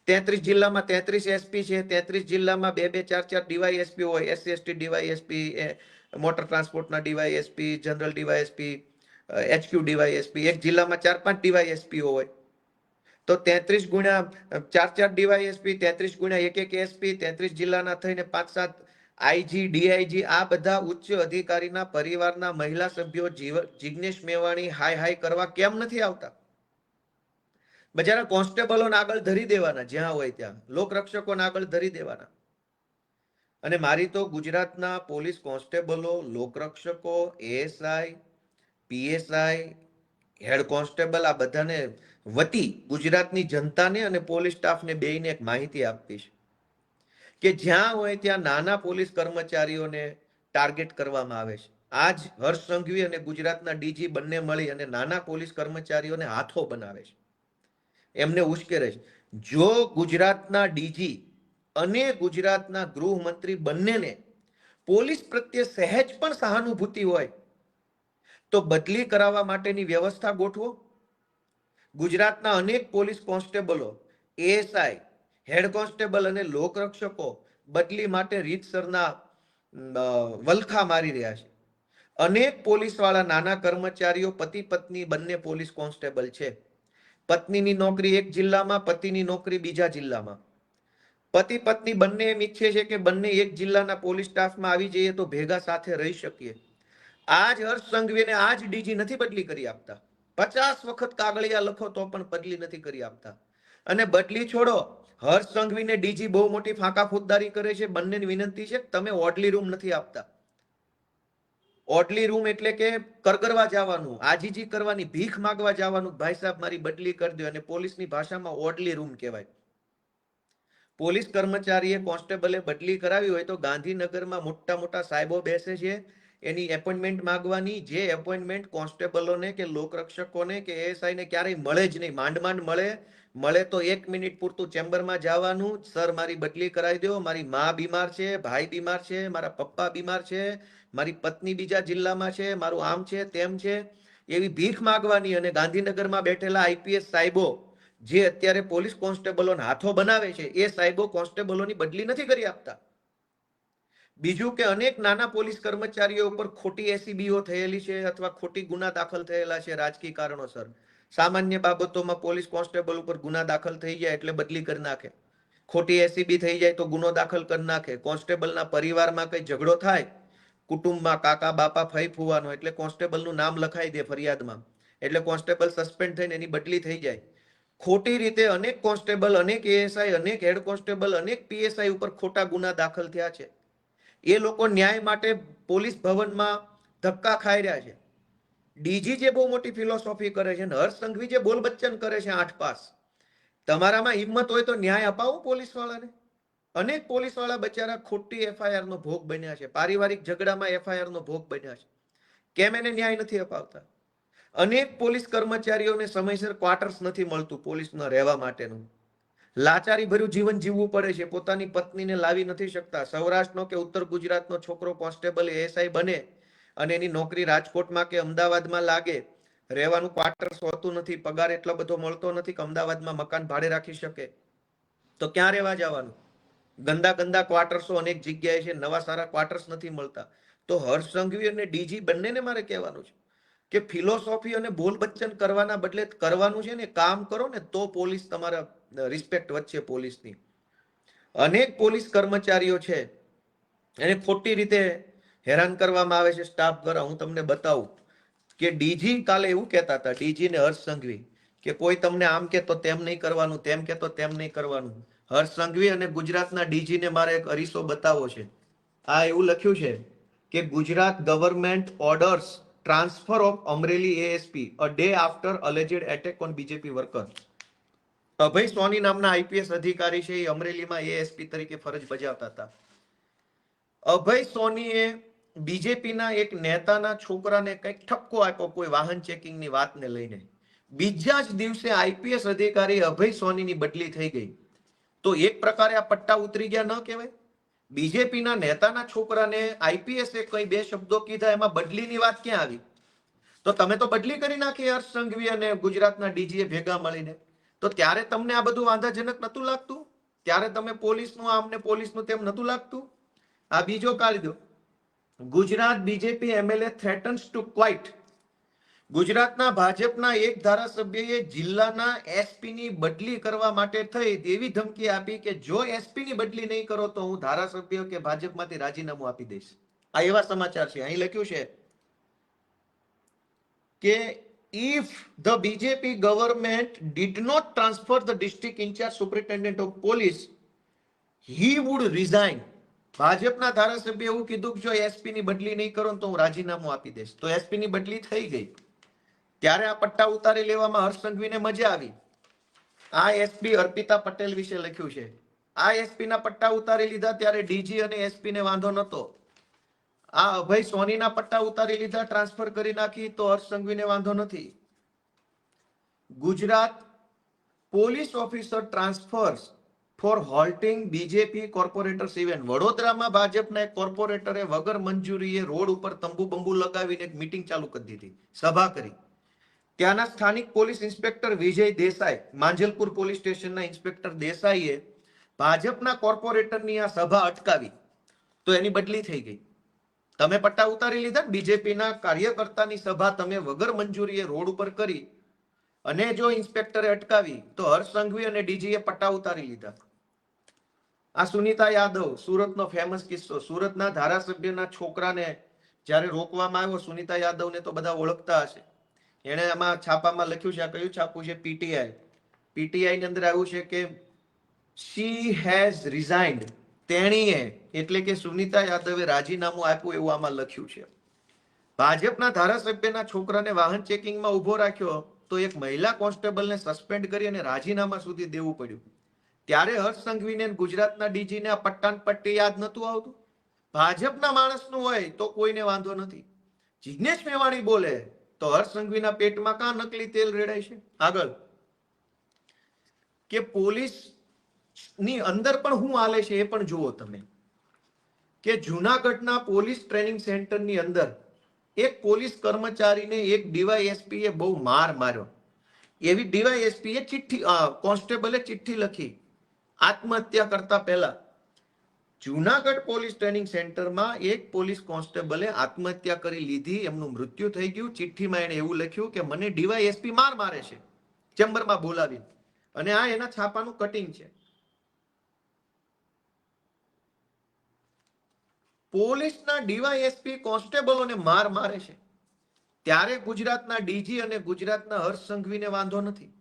33 જિલ્લામાં 33 એસપી છે, 33 જિલ્લામાં 2-2, 4-4 ડીવાયએસપી હોય, એસસી એસટી ડીવાયએસપી, મોટર ટ્રાન્સપોર્ટના DYSP, general DYSP, HQ DYSP, એક જિલ્લામાં 4-5 ડીવાયએસપી હોય. તો 33 ગુણ્યા 4-4 ડીવાયએસપી, 33 ગુણ્યા 1-1 એસપી, 33 જિલ્લાના થઈને 5-7 આઈજી, ડીઆઈજી, આ બધા ઉચ્ચ અધિકારીના પરિવારના મહિલા સભ્યો જિગ્નેશ મેવાણી હાય હાય કરવા કેમ નથી આવતા? બજારા કોન્સ્ટેબલોને આગળ ધરી દેવાના, જ્યાં હોય ત્યાં લોકરક્ષકોને આગળ ધરી દેવાના. અને મારી તો ગુજરાતના પોલીસ કોન્સ્ટેબલો, લોકરક્ષકો, એએસઆઈ, પીએસઆઈ, હેડ કોન્સ્ટેબલ, આ બધાને વતી ગુજરાતની જનતાને અને પોલીસ સ્ટાફને બેયને એક માહિતી આપવી છે કે જ્યાં હોય ત્યાં નાના પોલીસ કર્મચારીઓને ટાર્ગેટ કરવામાં આવે છે. આજ હર્ષ સંઘવી અને ગુજરાતના ડીજી બંને મળી અને નાના પોલીસ કર્મચારીઓને હાથો બનાવે છે, એમને ઉશ્કેરે છે. જો ગુજરાતના ડીજી અને ગુજરાતના ગૃહમંત્રી બંનેને પોલીસ પ્રત્યે સહેજ પણ સહાનુભૂતિ હોય તો બદલી કરાવવા માટેની વ્યવસ્થા ગોઠવો. ગુજરાતના અનેક પોલીસ કોન્સ્ટેબલો, એએસઆઈ, હેડ કોન્સ્ટેબલ અને લોકરક્ષકો બદલી માટે રીતસરના વલખા મારી રહ્યા છે. અનેક પોલીસવાળા નાના કર્મચારીઓ પતિ પત્ની બંને પોલીસ કોન્સ્ટેબલ છે. પત્નીની નોકરી એક જિલ્લામાં, પતિની નોકરી બીજા જિલ્લામાં. પતિ પત્ની બંને એમ ઈચ્છે છે કે બંને એક જિલ્લાના પોલીસ સ્ટાફમાં આવી જઈએ તો ભેગા સાથે રહી શકીએ. આજ હર્ષ સંઘવીને આજ ડીજી નથી બદલી કરી આપતા. 50 વખત કાગળિયા લખો તો પણ બદલી નથી કરી આપતા. અને બદલી છોડો, હર્ષ સંઘવીને ડીજી બહુ મોટી ફાંકા ફોજદારી કરે છે. બંનેની વિનંતી છે કે તમે ઓડલી રૂમ નથી આપતા. ઓડલી રૂમ એટલે કે કરગરવા જવાનું, આજીજી કરવાની, ભીખ માંગવા જવાનું, ભાઈ સાહેબ મારી બદલી કરી દો, અને પોલીસની ભાષામાં ઓડલી રૂમ કહેવાય. પોલીસ કર્મચારીએ કોન્સ્ટેબલે બદલી કરાવી હોય તો ગાંધીનગરમાં મોટા મોટા સાહેબો બેસે છે, એની એપોઇન્ટમેન્ટ માંગવાની. જે એપોઇન્ટમેન્ટ કોન્સ્ટેબલોને કે લોકરક્ષકોને કે એએસઆઈને ક્યારેય મળે જ નહીં, માંડ માંડ મળે તો 1 મિનિટ પૂરતું ચેમ્બરમાં જવાનું, સર મારી બદલી કરાવી દો, મારી મા બીમાર છે, ભાઈ બીમાર છે, મારા પપ્પા બીમાર છે, મારી પત્ની બીજા જિલ્લામાં છે, મારું આમ છે તેમ છે, એવી ભીખ માંગવાની. અને ગાંધીનગરમાં બેઠેલા આઈપીએસ સાહેબો જે અત્યારે પોલીસ કોન્સ્ટેબલોને હાથો બનાવે છે, એ સાહેબો કોન્સ્ટેબલોની બદલી નથી કરી આપતા. બીજું કે અનેક નાના પોલીસ કર્મચારીઓ ઉપર ખોટી એસીબીઓ થયેલી છે અથવા ખોટી ગુના દાખલ થયેલા છે રાજકીય કારણોસર. સામાન્ય બાબતોમાં પોલીસ કોન્સ્ટેબલ ઉપર ગુના દાખલ થઈ જાય એટલે બદલી કરી નાખે. ખોટી એસીબી થઈ જાય તો ગુનો દાખલ કરી નાખે. કોન્સ્ટેબલના પરિવારમાં કઈ ઝઘડો થાય, કુટુંબમાં કાકા બાપા ફઈ ફુવાનો, એટલે કોન્સ્ટેબલનું નામ લખાઈ દે ફરિયાદમાં, એટલે કોન્સ્ટેબલ સસ્પેન્ડ થઈને એની બદલી થઈ જાય. ખોટી રીતે અનેક કોન્સ્ટેબલ, અનેક એએસઆઈ, અનેક હેડ કોન્સ્ટેબલ, અનેક પીએસઆઈ ઉપર ખોટા ગુના દાખલ થયા છે. એ લોકો ન્યાય માટે પોલીસ ભવનમાં ધક્કા ખાઈ રહ્યા છે. ડીજી જે બહુ મોટી ફિલોસોફી કરે છે, હર્ષ સંઘવી જે બોલ બચ્ચન કરે છે 8 પાસ, તમારામાં હિંમત હોય તો ન્યાય અપાવો પોલીસ વાળાને. અનેક પોલીસ વાળા બચારા ખોટી એફઆઈઆર નો ભોગ બન્યા છે, પારિવારિક ઝઘડામાં એફઆઈઆર નો ભોગ બન્યા છે. કેમ એને ન્યાય નથી અપાવતા? અનેક પોલીસ કર્મચારીઓને સમયસર ક્વાર્ટર્સ નથી મળતું પોલીસમાં રહેવા માટેનું. લાચારી ભર્યું જીવન જીવવું પડે છે, પોતાની પત્નીને લાવી નથી શકતા. સૌરાષ્ટ્રનો કે ઉત્તર ગુજરાતનો છોકરો કોન્સ્ટેબલ એએસઆઈ બને અને એની નોકરી રાજકોટમાં કે અમદાવાદમાં લાગે, રહેવાનું ક્વાર્ટર્સ હોતું નથી, પગાર એટલો બધો મળતો નથી કે અમદાવાદમાં મકાન ભાડે રાખી શકે, તો ક્યાં રહેવા જવાનું? ગંદા ગંદા ક્વાર્ટર્સો અનેક જગ્યાએ છે, નવા સારા ક્વાર્ટર્સ નથી મળતા. તો હર્ષ સંઘવી અને ડીજી બંનેને મારે કહેવાનું છે કે ફિલોસોફી અને બોલ બચ્ચન કરવાના બદલે કરવાનું છે ને કામ કરો ને, તો પોલીસ તમારા રિસ્પેક્ટ વધશે પોલીસની. અનેક પોલીસ કર્મચારીઓ છે એને ખોટી રીતે હેરાન કરવામાં આવે છે સ્ટાફ દ્વારા. હું તમને બતાવું કે ડીજી કાલે એવું કહેતા હતા, ડીજી ને હર્ષ સંઘવી, કે કોઈ તમને આમ કે તો તેમ નહીં કરવાનું, તેમ કે તો તેમ નહીં કરવાનું. હર્ષ સંઘવી અને ગુજરાતના ડીજી ને મારે એક અરીસો બતાવવો છે. આ એવું લખ્યું છે કે Gujarat government orders transfer of Amreli ASP a day after alleged attack on BJP worker. Abhay Soni નામના આઈપીએસ અધિકારી છે, એ અમરેલીમાં એએસપી તરીકે ફરજ બજાવતા હતા. અભય સોનીએ બીજેપીના એક નેતાના છોકરાને કંઈક ઠપકો આપ્યો કોઈ વાહન ચેકિંગની વાતને લઈને. બીજા જ દિવસે આઈપીએસ અધિકારી અભય સોનીની બદલી થઈ ગઈ. તો એક પ્રકારે આ પટ્ટા ઉતરી ગયા ન કહેવાય? બીજેપીના નેતાના છોકરાને આઈપીએસે કઈ બે શબ્દો કીધા, એમાં બદલીની વાત ક્યાં આવી? તો તમે તો બદલી કરી નાખી હર્ષ સંઘવી અને ગુજરાતના ડીજીએ ભેગા મળીને. તો ત્યારે તમને આ બધું વાંધાજનક નતું લાગતું? ત્યારે તમે પોલીસનું આમ ને પોલીસનું તેમ નતું લાગતું? આ બીજો કાયદો, Gujarat BJP MLA threatens to quit. ગુજરાતના ભાજપના એક ધારાસભ્યએ જિલ્લાના એસપીની બદલી કરવા માટે થઈ એવી ધમકી આપી કે જો એસપીની બદલી નહીં કરો તો હું ધારાસભ્ય કે ભાજપમાંથી રાજીનામું આપી દઈશ. આ એવા સમાચાર છે. અહીં લખ્યું છે કે if the BJP government did not transfer the district in charge superintendent of police, he would resign. ભાજપના ધારાસભ્ય એવું કીધું કે જો એસપી ની બદલી નહીં કરો તો હું રાજીનામું આપી દઈશ. તો એસપી ની બદલી થઈ ગઈ. ત્યારે આ પટ્ટા ઉતારી લેવામાં હર્ષ સંઘવીને મજા આવી. આ એસપી અર્પિતા પટેલ વિશે લખ્યું છે. આ એસપી ના પટ્ટા ઉતારી લીધા ત્યારે ડીજી અને એસપી ને વાંધો નતો. આ અભય સોનીના પટ્ટા ઉતારી લીધા, ટ્રાન્સફર કરી નાખી, તો હર્ષ સંઘવીને વાંધો નથી. Gujarat police officer transfers for halting BJP corporators event. વડોદરામાં ભાજપના એક કોર્પોરેટરે વગર મંજૂરીએ રોડ ઉપર તંબુ બંબુ લગાવીને એક મીટિંગ ચાલુ કરી દીધી, સભા કરી. ત્યાંના સ્થાનિક પોલીસ ઇન્સ્પેક્ટર વિજય દેસાઈ, માંજલપુર પોલીસ સ્ટેશનના ઇન્સ્પેક્ટર દેસાઈએ ભાજપના કોર્પોરેટરની આ સભા અટકાવી, તો એની બદલી થઈ ગઈ. તમે પટ્ટા ઉતારી લીધા, બીજેપીના કાર્યકર્તાની સભા તમે વગર મંજૂરીએ રોડ ઉપર કરી અને જો ઇન્સ્પેક્ટરે અટકાવી, તો હર્ષ સંઘવી અને ડીજીએ પટ્ટા ઉતારી લીધા. આ સુનીતા યાદવ, સુરતનો ફેમસ કિસ્સો. સુરતના ધારાસભ્યના છોકરાને જ્યારે રોકવામાં આવ્યો, સુનીતા યાદવને તો બધા ઓળખતા હશે, એને આમાં છાપામાં લખ્યું છે. આ કયું છાપું છે? પીટીઆઈ. પીટીઆઈ ની અંદર આવ્યું છે કે she has resigned. તેણીએ એટલે કે સુનીતા યાદવે રાજીનામું આપ્યું, એવું આમાં લખ્યું છે. ભાજપના ધારાસભ્યના છોકરાને વાહન ચેકિંગમાં ઉભો રાખ્યો તો એક મહિલા કોન્સ્ટેબલને સસ્પેન્ડ કરી અને રાજીનામા સુધી દેવું પડ્યું. ત્યારે હર્ષ સંઘવીને ગુજરાતના ડીજીને આ પટ્ટાન પટ્ટી યાદ નતું આવતું? ભાજપના માણસનું હોય તો કોઈને વાંધો નથી. જિગ્નેશ મેવાણી બોલે તો હર્ષ સંઘવીના પેટમાં કાં નકલી તેલ રેડાય છે? આગળ કે પોલીસ ની અંદર પણ શું હાલે છે એ પણ જુઓ તમે. કે જુનાગઢના પોલીસ ટ્રેનિંગ સેન્ટરની અંદર એક પોલીસ કર્મચારીને એક ડીવાયએસપી એ બહુ માર્યો. એવી ડીવાયએસપી એ ચિઠ્ઠી, કોન્સ્ટેબલે ચિઠ્ઠી લખી આત્મહત્યા કરતા પહેલા. જુનાગઢ પોલીસ ટ્રેનિંગ સેન્ટરમાં એક પોલીસ કોન્સ્ટેબલે આત્મહત્યા કરી લીધી, એમનું મૃત્યુ થઈ ગયું. ચિઠ્ઠીમાં એને એવું લખ્યું કે મને ડીવાયએસપી મારે છે, ચેમ્બરમાં બોલાવી. અને આ એના છાપાનું કટિંગ છે. પોલીસના ડીવાયએસપી કોન્સ્ટેબલોને મારે છે, ત્યારે ગુજરાતના ડીજી અને ગુજરાતના હર્ષ સંઘવીને વાંધો નથી.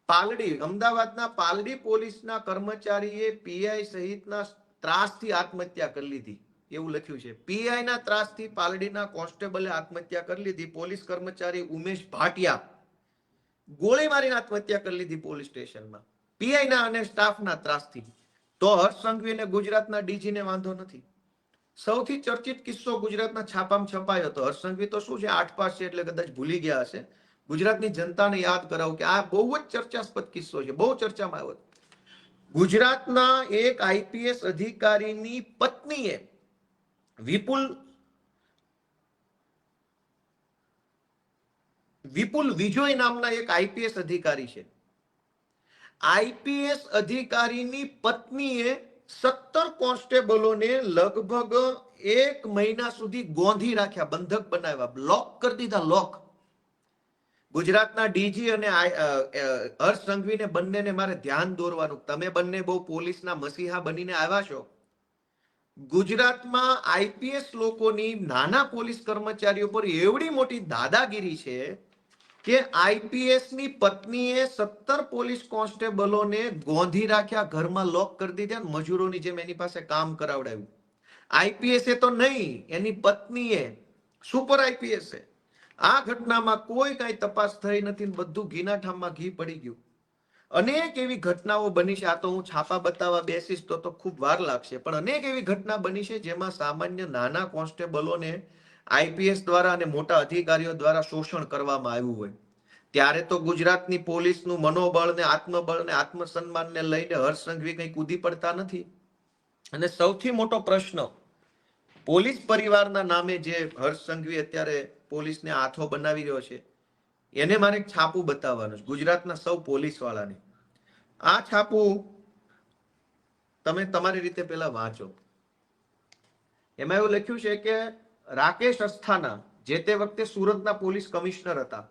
પાલડી, અમદાવાદના પાલડી પોલીસના કર્મચારીએ પીઆઈ સહિતના ત્રાસથી આત્મહત્યા કરી લીધી, એવું લખ્યું છે. પીઆઈ ના ત્રાસથી પાલડીના કોન્સ્ટેબલે આત્મહત્યા કરી લીધી. પોલીસ કર્મચારી ઉમેશ ભાટિયા ગોળી મારીને આત્મહત્યા કરી લીધી પોલીસ સ્ટેશનમાં, પીઆઈ ના અને સ્ટાફના ત્રાસથી. તો હર્ષ સંઘવી અને ગુજરાતના ડીજીને વાંધો નથી. સૌથી ચર્ચિત કિસ્સો ગુજરાતના છાપામાં છપાયો હતો. હર્ષ સંઘવી તો શું છે, 8 પાસ છે એટલે કદાચ ભૂલી ગયા હશે. ગુજરાતની જનતાને યાદ કરાવું કે આ બહુ જ ચર્ચાસ્પદ કિસ્સો છે, બહુ ચર્ચામાં આવ્યો. ગુજરાતના એક આઈપીએસ અધિકારીની પત્નીએ વિપુલ વિજોય નામના એક આઈપીએસ અધિકારી છે. આઈપીએસ અધિકારીની પત્નીએ 17 કોન્સ્ટેબલોને લગભગ 1 મહિના સુધી ગોંધી રાખ્યા, બંધક બનાવ્યા, લોક કરી દીધા, લોક. ગુજરાતના ડીજી અને હર્ષ સંઘવીને બંનેને મારે ધ્યાન દોરવાનું, તમે બંને બહુ પોલીસના મસીહા બનીને આવ્યા છો. ગુજરાતમાં આઈપીએસ લોકોની, નાના પોલીસ કર્મચારીઓ પર એવડી મોટી દાદાગીરી છે કે આઈપીએસ ની પત્નીએ 17 પોલીસ કોન્સ્ટેબલોને ગોંધી રાખ્યા, ઘરમાં લોક કરી દીધા, મજૂરોની જેમ એની પાસે કામ કરાવડાવ્યું. આઈપીએસ તો નહીં, એની પત્નીએ, સુપર આઈપીએસ. આ ઘટનામાં કોઈ કઈ તપાસ થઈ નથી, બધું ઘીના ઠામમાં ઘી પડી ગયું. અનેક એવી ઘટનાઓ બની છે. આ તો હું છાપા બતાવવા બેસીશ તો ખૂબ વાર લાગશે, પણ અનેક એવી ઘટના બની છે જેમાં સામાન્ય નાના કોન્સ્ટેબલોને આઈપીએસ દ્વારા અને મોટા અધિકારીઓ દ્વારા શોષણ કરવામાં આવ્યું હોય. ત્યારે તો ગુજરાતની પોલીસનું મનોબળ ને આત્મબળ ને આત્મસન્માનને લઈને હર્ષ સંઘવી કંઈ કૂદી પડતા નથી. અને સૌથી મોટો પ્રશ્ન, પોલીસ પરિવારના નામે જે હર્ષ સંઘવી અત્યારે પોલીસને હાથો બનાવી રહ્યો છે, એને મારે એક છાપું બતાવવાનું છે ગુજરાતના સૌ પોલીસ વાળાને. આ છાપું તમે તમારી રીતે પેલા વાંચો. એમાં એવું લખ્યું છે કે રાકેશ અસ્થાના, જે તે વખતે સુરતના પોલીસ કમિશનર હતા,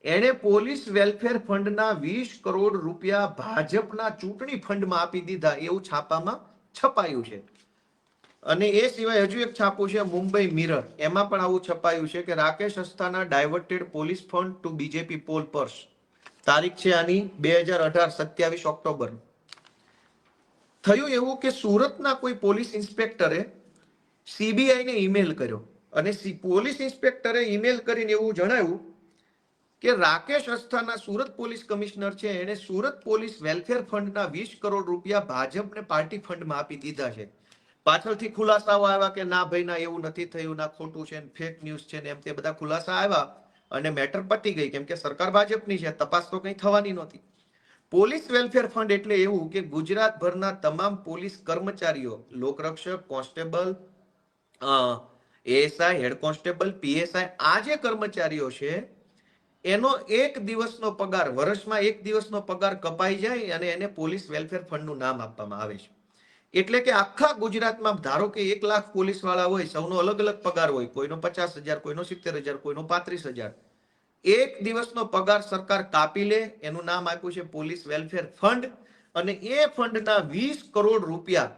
એણે પોલીસ વેલફેર ફંડના 20 કરોડ રૂપિયા ભાજપના ચૂંટણી ફંડમાં આપી દીધા, એવું છાપામાં છપાયું છે. અને એ સિવાય હજુ એક છાપું છે મુંબઈ મિરર, એમાં પણ આવું છપાયું છે કે Rakesh Asthana diverted police fund to BJP poll purse. તારીખ છે આની 2018, 27 ઓક્ટોબર. થયું એવું કે સુરતના કોઈ પોલીસ ઇન્સ્પેક્ટરે સીબીઆઈ ને ઈમેલ કર્યો, અને પોલીસ ઇન્સ્પેક્ટરે ઈમેલ કરીને એવું જણાવ્યું કે રાકેશ અસ્થાના સુરત પોલીસ કમિશનર છે, એને સુરત પોલીસ વેલફેર ફંડના 20 કરોડ રૂપિયા ભાજપને પાર્ટી ફંડમાં આપી દીધા છે. પાછળથી ખુલાસાઓ આવ્યા કે ના ભાઈ ના, એવું નથી થયું, ના ખોટું છે, ફેક ન્યૂઝ છે ને એમ તે બધા ખુલાસા આવ્યા અને મેટર પતી ગઈ, કેમ કે સરકાર ભાજપની છે, તપાસ તો કંઈ થવાની નહોતી. પોલીસ વેલફેર ફંડ એટલે એવું કે ગુજરાતભરના તમામ પોલીસ કર્મચારીઓ, લોકરક્ષક, constable, ASI, head constable, PSI, આ જે કર્મચારીઓ છે એનો 1 દિવસનો પગાર, વર્ષમાં 1 દિવસનો પગાર કપાઈ જાય અને એને પોલીસ વેલફેર ફંડનું નામ આપવામાં આવે છે. એટલે કે આખા ગુજરાતમાં ધારો કે 1 લાખ પોલીસ વાળા હોય, સૌનો અલગ અલગ પગાર હોય, કોઈનો 50,000, કોઈનો 70,000, કોઈનો 35,000. 1 દિવસનો પગાર સરકાર કાપી લે, એનું નામ આપ્યું છે પોલીસ વેલફેર ફંડ. અને એ ફંડના 20 કરોડ રૂપિયા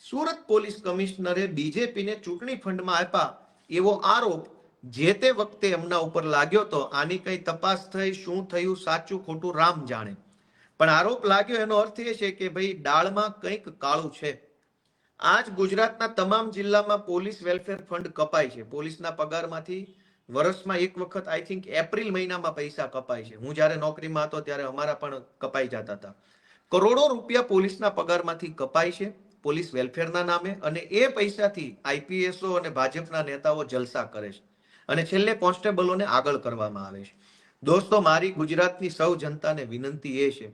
સુરત પોલીસ કમિશનરે બીજેપીને ચૂંટણી ફંડમાં આપ્યા, એવો આરોપ જે તે વખતે એમના ઉપર લાગ્યો તો. આની કઈ તપાસ થઈ, શું થયું, સાચું ખોટું રામ જાણે, પણ આરોપ લાગ્યો એનો અર્થ એ છે કે ભાઈ દાળમાં કંઈક કાળું છે. આજ ગુજરાતના તમામ જિલ્લામાં પોલીસ વેલફેર ફંડ કપાય છે. પોલીસના પગારમાંથી વર્ષમાં એક વખત આઈ થિંક એપ્રિલ મહિનામાં પૈસા કપાય છે. હું જ્યારે નોકરીમાં હતો ત્યારે અમારા પણ કપાઈ જતા હતા. કરોડો રૂપિયા પોલીસના પગારમાંથી કપાય છે પોલીસ વેલફેરના નામે, અને એ પૈસાથી આઈપીએસઓ અને ભાજપના નેતાઓ જલસા કરે છે, અને છેલ્લે કોન્સ્ટેબલોને આગળ કરવામાં આવે છે. દોસ્તો, મારી ગુજરાતની સૌ જનતાને વિનંતી એ છે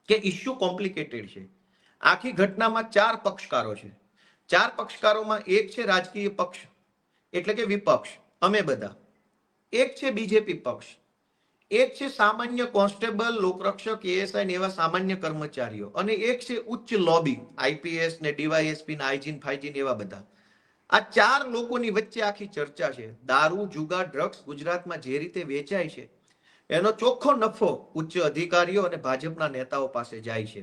કે ઇશ્યુ કોમ્પ્લિકેટેડ છે. આખી ઘટનામાં 4 પક્ષકારો છે. 4 પક્ષકારોમાં એક છે રાજકીય પક્ષ, એટલે કે વિપક્ષ, અમે બધા. એક છે બીજેપી પક્ષ, એક છે સામાન્ય કોન્સ્ટેબલ, લોકરક્ષક, એએસઆઈ ને એવા સામાન્ય કર્મચારીઓ, અને એક છે ઉચ્ચ લોબી, આઈપીએસ ને ડીવાયએસપી ને આઈજીન ફાઈજીન એવા બધા. આ 4 લોકોની વચ્ચે આખી ચર્ચા છે. દારૂ, જુગાર, ડ્રગ્સ ગુજરાતમાં જે રીતે વેચાય છે એનો ચોખ્ખો નફો ઉચ્ચ અધિકારીઓ અને ભાજપના નેતાઓ પાસે જાય છે.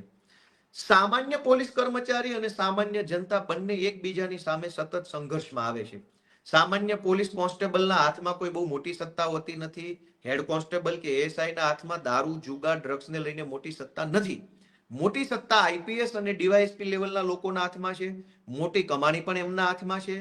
સામાન્ય પોલીસ કર્મચારી અને સામાન્ય જનતા બંને એકબીજાની સામે સતત સંઘર્ષમાં આવે છે. સામાન્ય પોલીસ કોન્સ્ટેબલના હાથમાં કોઈ બહુ મોટી સત્તા હોતી નથી. હેડ કોન્સ્ટેબલ કે એએસઆઈ ના હાથમાં દારૂ, જુગાર, ડ્રગ્સને લઈને મોટી સત્તા નથી. મોટી સત્તા આઈપીએસ અને ડીવાયએસપી લેવલના લોકોના હાથમાં છે. મોટી કમાણી પણ એમના હાથમાં છે.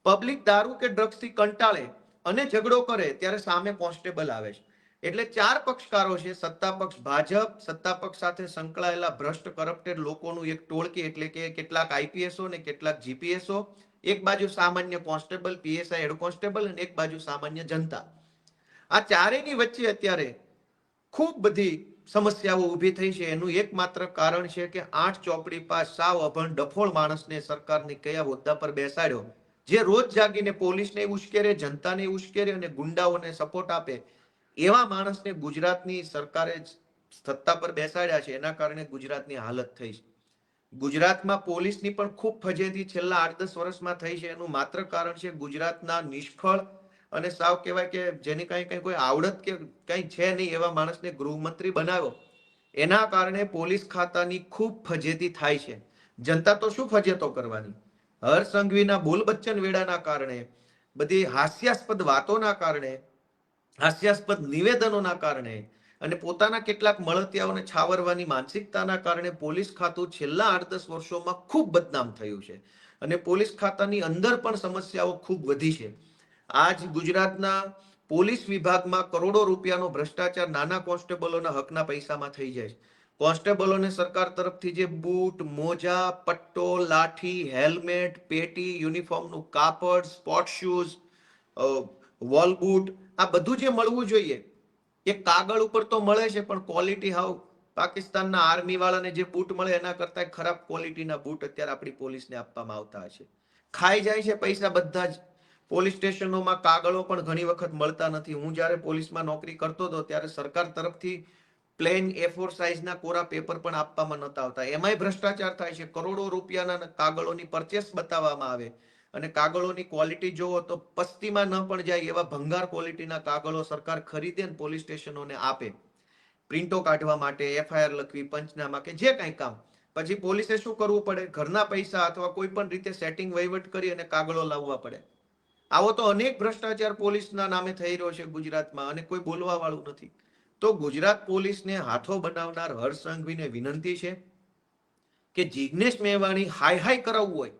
પબ્લિક દારૂ કે ડ્રગ્સથી કંટાળે અને ઝઘડો કરે ત્યારે સામે કોન્સ્ટેબલ આવે છે. એટલે 4 પક્ષકારો છે. સત્તા પક્ષ ભાજપ, સત્તા પક્ષ સાથે સંકળાયેલા ભ્રષ્ટ કરપ્ટેડ લોકોનું એક ટોળકી, એટલે કે કેટલાક આઈપીએસઓ ને કેટલાક જીપીએસઓ, એક બાજુ સામાન્ય કોન્સ્ટેબલ, પીએસઆઈ, હેડ કોન્સ્ટેબલ, અને એક બાજુ સામાન્ય જનતા. આ ચારેયની વચ્ચે અત્યારે ખૂબ બધી સમસ્યાઓ ઊભી થઈ છે. એનું એકમાત્ર કારણ છે કે 8 ચોપડી પાસ સાવ અભણ ડફોળ માણસને સરકારની કયા હોદ્દા પર બેસાડ્યો, જે રોજ જાગીને પોલીસને ઉશ્કેરે, જનતાને ઉશ્કેરે અને ગુંડાઓને સપોર્ટ આપે. એવા માણસને ગુજરાતની સરકારે સત્તા પર બેસાડ્યા છે એના કારણે ગુજરાતની હાલત થઈ છે. ગુજરાતમાં પોલીસની પણ ખૂબ ફજેતી છેલ્લા 8-10 વર્ષમાં થઈ છે. એનું માત્ર કારણ છે ગુજરાતના નિષ્ફળ અને સાવ કહેવાય કે જેની કઈ કોઈ આવડત કે કઈ છે નહીં એવા માણસને ગૃહમંત્રી બનાવ્યો. એના કારણે પોલીસ ખાતાની ખૂબ ફજેતી થાય છે. જનતા તો શું ફજેતો કરવાની? હર્ષ સંઘવીના બોલ બચ્ચન વેડાના કારણે, બધી હાસ્યાસ્પદ વાતોના કારણે, હાસ્યાસ્પદ નિવેદનોના કારણે અને પોતાના કેટલાક મળતિયાઓને છાવરવાની માનસિકતાના કારણે પોલીસ ખાતું છેલ્લા 8-10 વર્ષોમાં ખૂબ બદનામ થયું છે. અને પોલીસ ખાતાની અંદર પણ સમસ્યાઓ ખૂબ વધી છે. આજ ગુજરાતના પોલીસ વિભાગમાં કરોડો રૂપિયાનો ભ્રષ્ટાચાર નાના કોન્સ્ટેબલોના હકના પૈસામાં થઈ જાય છે. કોન્સ્ટેબલોને સરકાર તરફથી જે બૂટ, મોજા, પટ્ટો, લાઠી, હેલ્મેટ, પેટી, યુનિફોર્મનું કાપડ, સ્પોર્ટ શૂઝ, વોલ બૂટ, આ બધું જે મળવું જોઈએ એ કાગળ ઉપર તો મળે છે, પણ ક્વોલિટી હાવ પાકિસ્તાનના આર્મી વાળાને જે બૂટ મળે એના કરતા ખરાબ ક્વોલિટીના બૂટ અત્યારે આપણી પોલીસને આપવામાં આવતા હશે. ખાઈ જાય છે પૈસા બધા જ. પોલીસ સ્ટેશનોમાં કાગળો પણ ઘણી વખત મળતા નથી. હું જ્યારે પોલીસમાં નોકરી કરતો હતો ત્યારે સરકાર તરફથી પ્લેન A4 સાઇઝના કોરા પેપર પણ આપવામાં નતા આવતા. એમાંય ભ્રષ્ટાચાર થાય છે. કરોડો રૂપિયાના કાગળોની પરચેસ બતાવવામાં આવે અને કાગળોની ક્વોલિટી જોવો તો પસ્તીમાં ન પણ જાય એવા ભંગાર ક્વોલિટીના કાગળો સરકાર ખરીદે અને પોલીસ સ્ટેશનોને આપે પ્રિન્ટો કાઢવા માટે, FIR લખવી, પંચનામા કે જે કંઈ કામ. પછી પોલીસે શું કરવું પડે? ઘરના પૈસા અથવા કોઈ પણ રીતે સેટિંગ વહીવટ કરી અને કાગળો લાવવા પડે. આવો તો અનેક ભ્રષ્ટાચાર પોલીસના નામે થઈ રહ્યો છે ગુજરાતમાં અને કોઈ બોલવા વાળું નથી. તો ગુજરાત પોલીસને હાથો બનાવનાર હર્ષ સંઘવીને વિનંતી છે કે જિગ્નેશ મેવાણી હાઈ કરાવવું હોય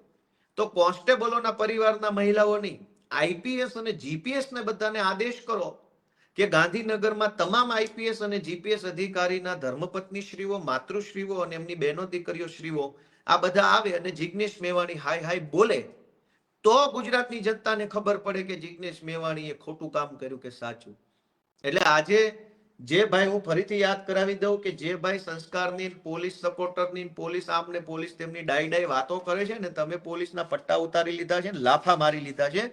તો કોન્સ્ટેબલોના પરિવારના મહિલાઓ નહીં, IPS અને GPS ને બધાને આદેશ કરો કે ગાંધીનગરમાં તમામ IPS અને GPS અધિકારીના ધર્મપત્ની શ્રીઓ, માતૃશ્રીઓ અને એમની બહેનો દીકરીઓ શ્રીઓ આ બધા આવે અને જિગ્નેશ મેવાણી હાઈ બોલે તો ગુજરાતની જનતાને ખબર પડે કે જિગ્નેશ મેવાણીએ ખોટું કામ કર્યું કે સાચું. એટલે આજે જે ભાઈ, હું ફરીથી યાદ કરાવી દઉં કે જે ભાઈ સંસ્કારની, પોલીસ સપોર્ટરની, પોલીસ આમને પોલીસ તેમની ડાઈ વાતો કરે છે ને, તમે પોલીસના પટ્ટા ઉતારી લીધા છે ને, લાફા મારી લીધા છે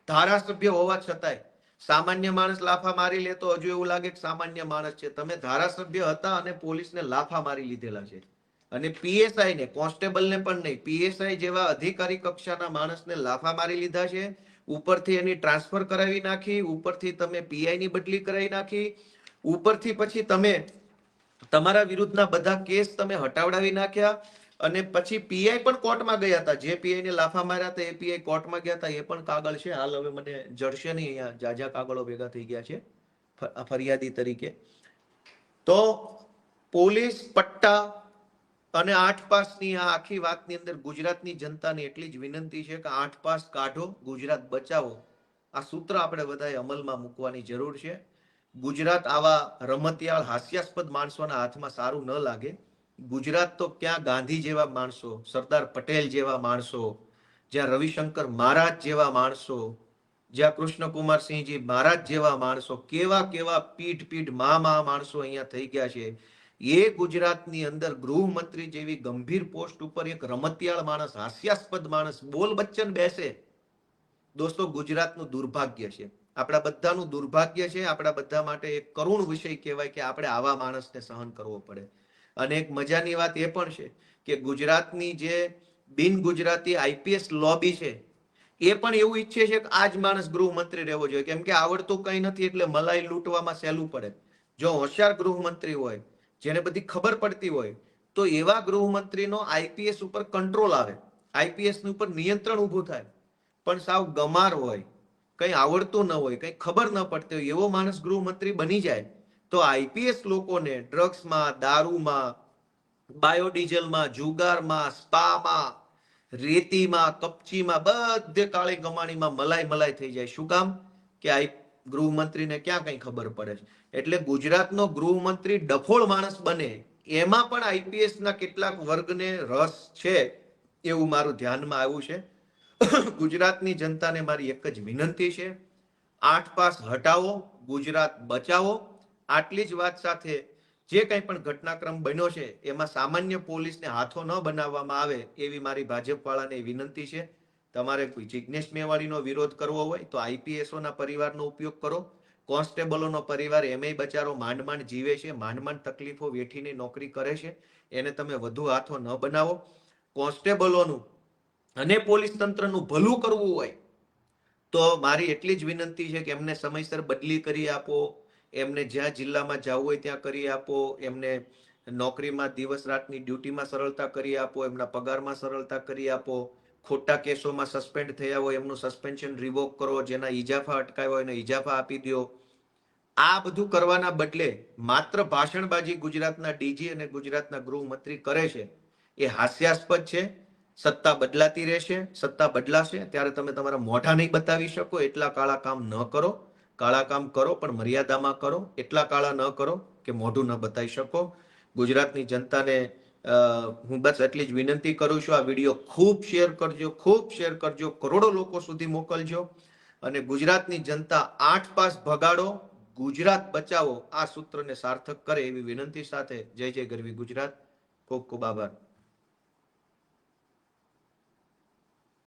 ધારાસભ્ય હોવા છતાંય. સામાન્ય માણસ લાફા મારી લે તો હજુ એવું લાગે કે સામાન્ય માણસ છે. તમે ધારાસભ્ય હતા અને પોલીસને લાફા મારી લીધેલા છે. અને PSI ને, કોન્સ્ટેબલને પણ નહીં, PSI જેવા અધિકારી કક્ષાના માણસને લાફા મારી લીધા છે. ઉપરથી એની ટ્રાન્સફર કરાવી નાખી, ઉપરથી તમે PI ની બદલી કરાવી નાખી, ઉપરથી પછી તમે તમારા વિરુદ્ધના બધા કેસ તમે હટાવડાવી નાખ્યા અને પછી PI પણ કોર્ટમાં ગયા હતા. જે PI ને લાફા માર્યા હતા એ PI કોર્ટમાં ગયા હતા. એ પણ કાગળ છે. હાલ હવે મને જડશે નહીં, અહીંયા જાજા કાગળો ભેગા થઈ ગયા છે ફરિયાદી તરીકે. તો પોલીસ પટ્ટા અને 8 પાસની આ આખી વાતની અંદર ગુજરાતની જનતાને એટલી જ વિનંતી છે કે 8 પાસ કાઢો, ગુજરાત બચાવો. આ સૂત્ર આપણે બધાએ અમલમાં મૂકવાની જરૂર છે. ગુજરાત આવા રમતિયાળ હાસ્યાસ્પદ માણસોના હાથમાં સારું ન લાગે. ગુજરાત તો ક્યાં ગાંધી જેવા માણસો, સરદાર પટેલ જેવા માણસો, જ્યાં રવિશંકર મહારાજ જેવા માણસો, જ્યાં કૃષ્ણકુમારસિંહજી મહારાજ જેવા માણસો, કેવા પીઠ માણસો અહીંયા થઈ ગયા છે. એ ગુજરાતની અંદર ગૃહમંત્રી જેવી ગંભીર પોસ્ટ ઉપર એક રમતિયાળ માણસ, હાસ્યાસ્પદ માણસ, બોલ બચ્ચન બેસે. દોસ્તો, ગુજરાતનું દુર્ભાગ્ય છે. આપણા બધાનું દુર્ભાગ્ય છે. આપણા બધા માટે એક કરુણ વિષય કહેવાય કે આપણે આવા માણસને સહન કરવો પડે. અને એક મજાની વાત એ પણ છે કે ગુજરાતની જે બિન ગુજરાતી IPS લોબી છે એ પણ એવું ઈચ્છે છે કે આ જ માણસ ગૃહમંત્રી રહેવો જોઈએ, કેમ કે આવડતું કંઈ નથી એટલે મલાઈ લૂંટવામાં સહેલું પડે. જો હોશિયાર ગૃહમંત્રી હોય, જેને બધી ખબર પડતી હોય, તો એવા ગૃહમંત્રીનો IPS ઉપર કંટ્રોલ આવે, IPS ઉપર નિયંત્રણ ઊભું થાય. પણ સાવ ગમાર હોય, કંઈ આવડતું ન હોય, કંઈ ખબર ન પડતી હોય, એવો માણસ ગૃહમંત્રી બની જાય તો IPS લોકોને ડ્રગ્સમાં, દારૂમાં, બાયોડીઝલમાં, જુગારમાં, સ્પામાં, રેતીમાં, કપચીમાં, બધે કાળી કમાણીમાં મલાઈ થઈ જાય. શું કામ? કે આ ગૃહમંત્રીને ક્યાં કઈ ખબર પડે છે. એટલે ગુજરાતનો ગૃહમંત્રી ડફોળ માણસ બને એમાં પણ IPS ના કેટલાક વર્ગને રસ છે એવું મારું ધ્યાનમાં આવ્યું છે. ગુજરાતની જનતાને મારી એક જ વિનંતી છે, 8 પાસ હટાવો, ગુજરાત બચાવો. આટલી જ વાત સાથે જે કંઈ પણ ઘટનાક્રમ બન્યો છે એમાં સામાન્ય પોલીસને હાથો ન બનાવવામાં આવે એવી મારી ભાજપ વાળાને વિનંતી છે. તમારે કોઈ જિગ્નેશ મેવાણીનો વિરોધ કરવો હોય તો IPSઓના પરિવારનો ઉપયોગ કરો, કોન્સ્ટેબલોનો પરિવાર એમેય બચારો માંડ માંડ જીવે છે, માંડ માંડ તકલીફો વેઠીને નોકરી કરે છે. એને તમે વધુ હાથો ન બનાવો. કોન્સ્ટેબલોનું અને પોલીસ તંત્રનું ભલું કરવું હોય તો મારી એટલી જ વિનંતી છે કે એમને સમયસર બદલી કરી આપો, એમને જ્યાં જિલ્લામાં જવું હોય ત્યાં કરી આપો, એમને નોકરીમાં દિવસ રાતની ડ્યુટીમાં સરળતા કરી આપો, એમના પગારમાં સરળતા કરી આપો. ખોટા કેસોમાં સસ્પેન્ડ થયા હોય એમનું સસ્પેન્શન રિવોક કરો, જેના ઈજાફા અટકાવ્યા હોય એને ઈજાફા આપી દો. આ બધું કરવાના બદલે માત્ર ભાષણબાજી ગુજરાતના ડીજી અને ગુજરાતના ગૃહમંત્રી કરે છે, એ હાસ્યાસ્પદ છે. સત્તા બદલાતી રહેશે, સત્તા બદલાશે ત્યારે તમે તમારા મોઢા નહીં બતાવી શકો. એટલા કાળા કામ ન કરો. કાળા કામ કરો પણ મર્યાદામાં કરો. એટલા કાળા ન કરો કે મોઢું ન બતાવી શકો. ગુજરાતની જનતાને હું બસ એટલી જ વિનંતી કરું છું, આ વિડીયો ખૂબ શેર કરજો, ખૂબ શેર કરજો, કરોડો લોકો સુધી મોકલજો અને ગુજરાતની જનતા 8 પાસ ભગાડો, ગુજરાત બચાવો આ સૂત્રને સાર્થક કરે એવી વિનંતી સાથે જય જય ગરવી ગુજરાત. ખૂબ ખૂબ આભાર.